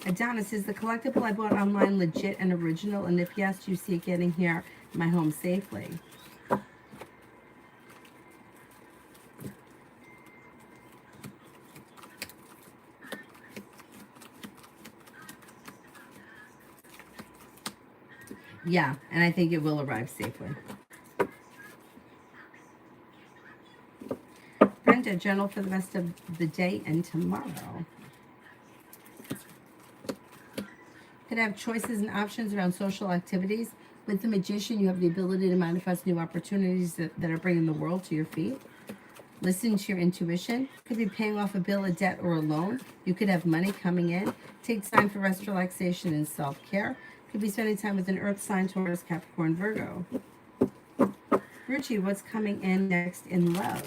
Adonis, is the collectible I bought online legit and original? And if yes, do you see it getting here in my home safely? Yeah, and I think it will arrive safely. Brenda, journal for the rest of the day and tomorrow. Could have choices and options around social activities. With the Magician, you have the ability to manifest new opportunities that are bringing the world to your feet. Listen to your intuition. Could be paying off a bill, a debt, or a loan. You could have money coming in. Take time for rest, relaxation, and self-care. Could be spending time with an Earth sign, Taurus, Capricorn, Virgo. Ruchi, what's coming in next in love?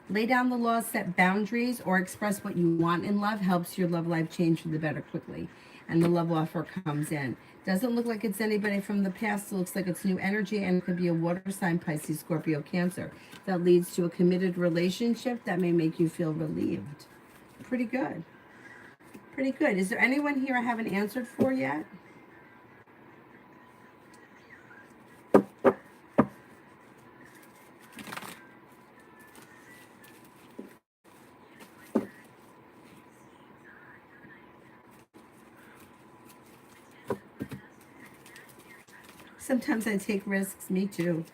Lay down the laws, set boundaries, or express what you want in love helps your love life change for the better quickly. And the love offer comes in. Doesn't look like it's anybody from the past. It looks like it's new energy, and it could be a water sign, Pisces, Scorpio, Cancer. That leads to a committed relationship that may make you feel relieved. Pretty good. Pretty good. Is there anyone here I haven't answered for yet? Sometimes I take risks. Me too.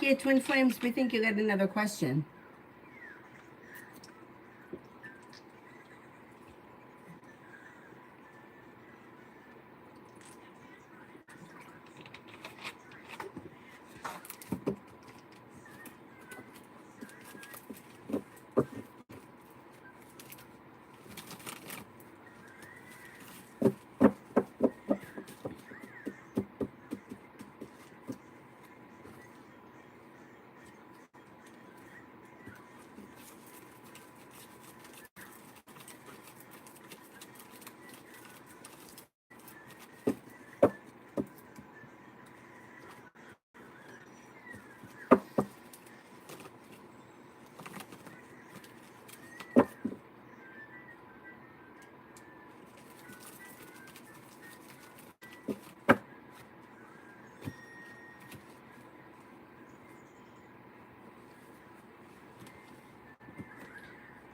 Yeah, Twin Flames, we think you got another question.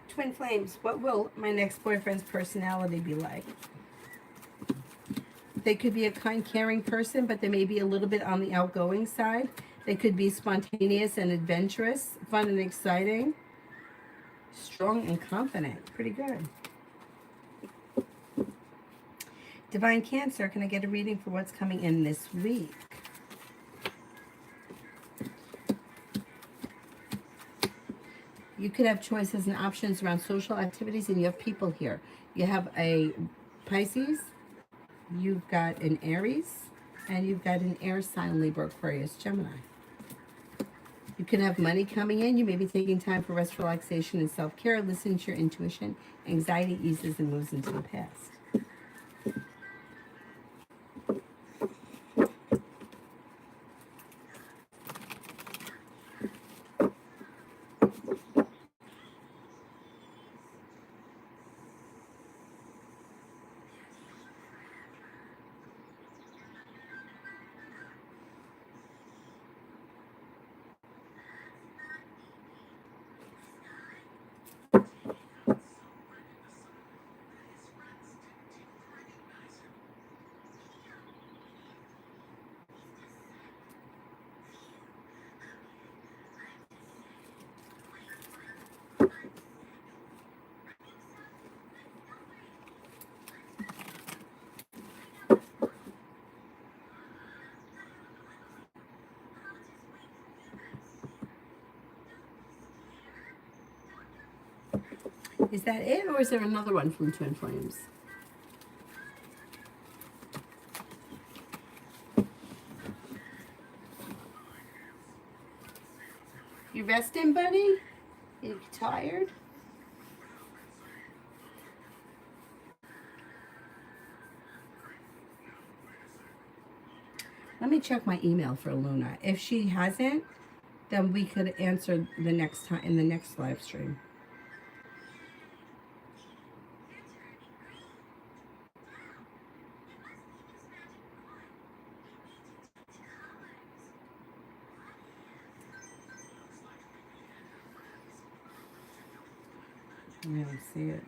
Twin Flames, what will my next boyfriend's personality be like? They could be a kind, caring person, but they may be a little bit on the outgoing side. They could be spontaneous and adventurous, fun and exciting, strong and confident. Pretty good. Divine Cancer, can I get a reading for what's coming in this week? You could have choices and options around social activities, and you have people here. You have a Pisces, you've got an Aries, and you've got an air sign, Libra, Aquarius, Gemini. You can have money coming in. You may be taking time for rest, relaxation, and self-care. Listen to your intuition. Anxiety eases and moves into the past. Is that it, or is there another one from Twin Flames? You resting, buddy? You tired? Let me check my email for Luna. If she hasn't, then we could answer the next time in the next live stream. I don't see it.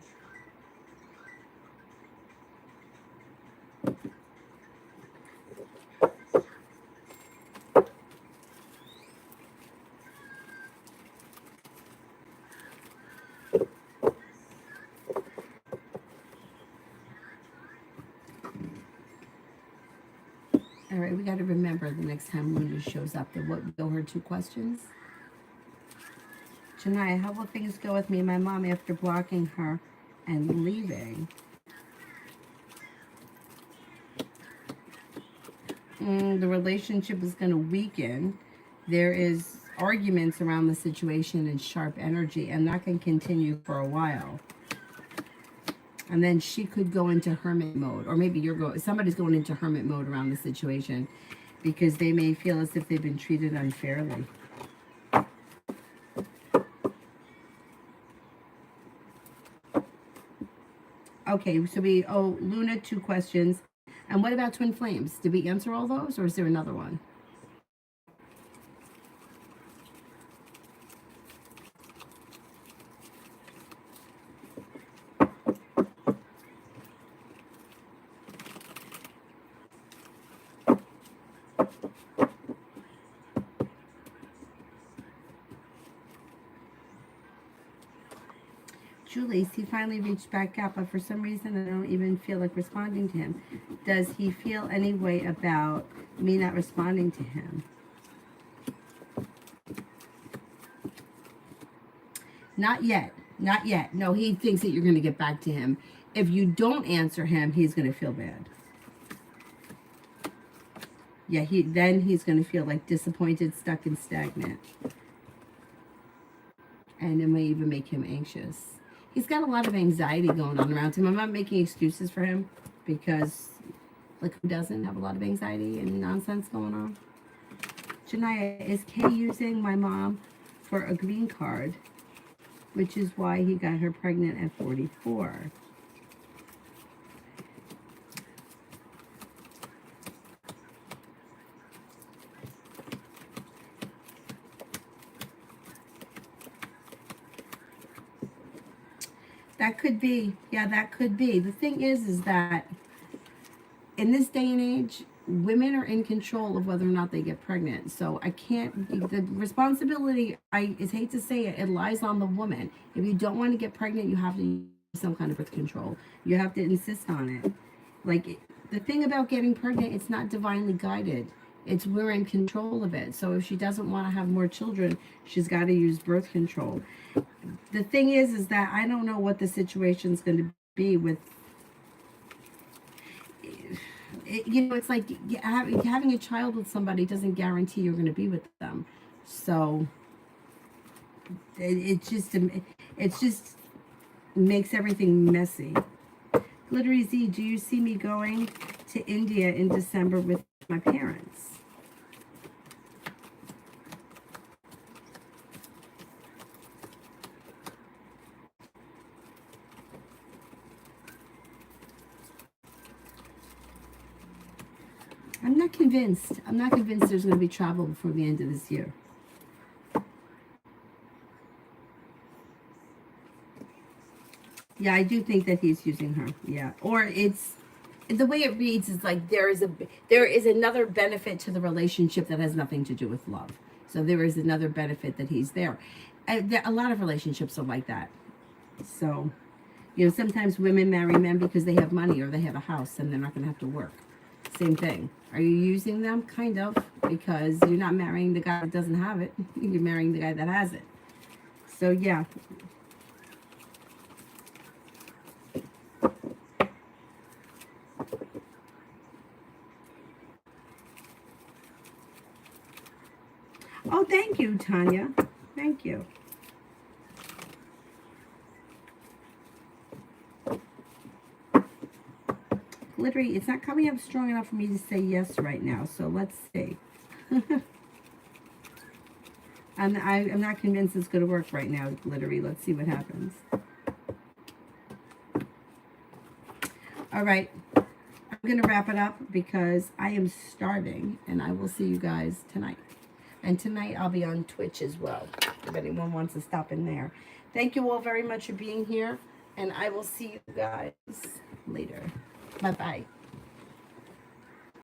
All right, we got to remember the next time Luna shows up that what go her 2 questions. Janaya, how will things go with me and my mom after blocking her and leaving? The relationship is going to weaken. There is arguments around the situation and sharp energy, and that can continue for a while. And then she could go into hermit mode, or maybe somebody's going into hermit mode around the situation because they may feel as if they've been treated unfairly. Okay, so Luna, 2 questions. And what about twin flames? Did we answer all those, or is there another one? Julie, he finally reached back out, but for some reason I don't even feel like responding to him. Does he feel any way about me not responding to him? Not yet. Not yet. No, he thinks that you're going to get back to him. If you don't answer him, he's going to feel bad. Yeah, then he's going to feel like disappointed, stuck, and stagnant. And it may even make him anxious. He's got a lot of anxiety going on around him. I'm not making excuses for him because, like, who doesn't have a lot of anxiety and nonsense going on? Janaya, is Kay using my mom for a green card, which is why he got her pregnant at 44? That could be. Yeah, that could be. The thing is that in this day and age, women are in control of whether or not they get pregnant. So I can't, the responsibility, I hate to say it, it lies on the woman. If you don't want to get pregnant, you have to use some kind of birth control. You have to insist on it. Like, the thing about getting pregnant, it's not divinely guided. It's we're in control of it. So if she doesn't want to have more children, she's got to use birth control. The thing is that I don't know what the situation's going to be with, it's like having a child with somebody doesn't guarantee you're going to be with them. So it just makes everything messy. Glittery Z, do you see me going to India in December with my parents? I'm not convinced. I'm not convinced there's going to be travel before the end of this year. Yeah, I do think that he's using her. Yeah. Or it's, the way it reads is like there is another benefit to the relationship that has nothing to do with love. So there is another benefit that he's there. A lot of relationships are like that. So, sometimes women marry men because they have money or they have a house and they're not going to have to work. Same thing. Are you using them? Kind of, because you're not marrying the guy that doesn't have it. You're marrying the guy that has it. So, yeah. Oh, thank you, Tanya. Thank you. Glittery, it's not coming up strong enough for me to say yes right now, so let's see. I'm not convinced it's going to work right now, Glittery. Let's see what happens. All right. I'm going to wrap it up because I am starving, and I will see you guys tonight. And tonight I'll be on Twitch as well, if anyone wants to stop in there. Thank you all very much for being here, and I will see you guys later. Bye-bye.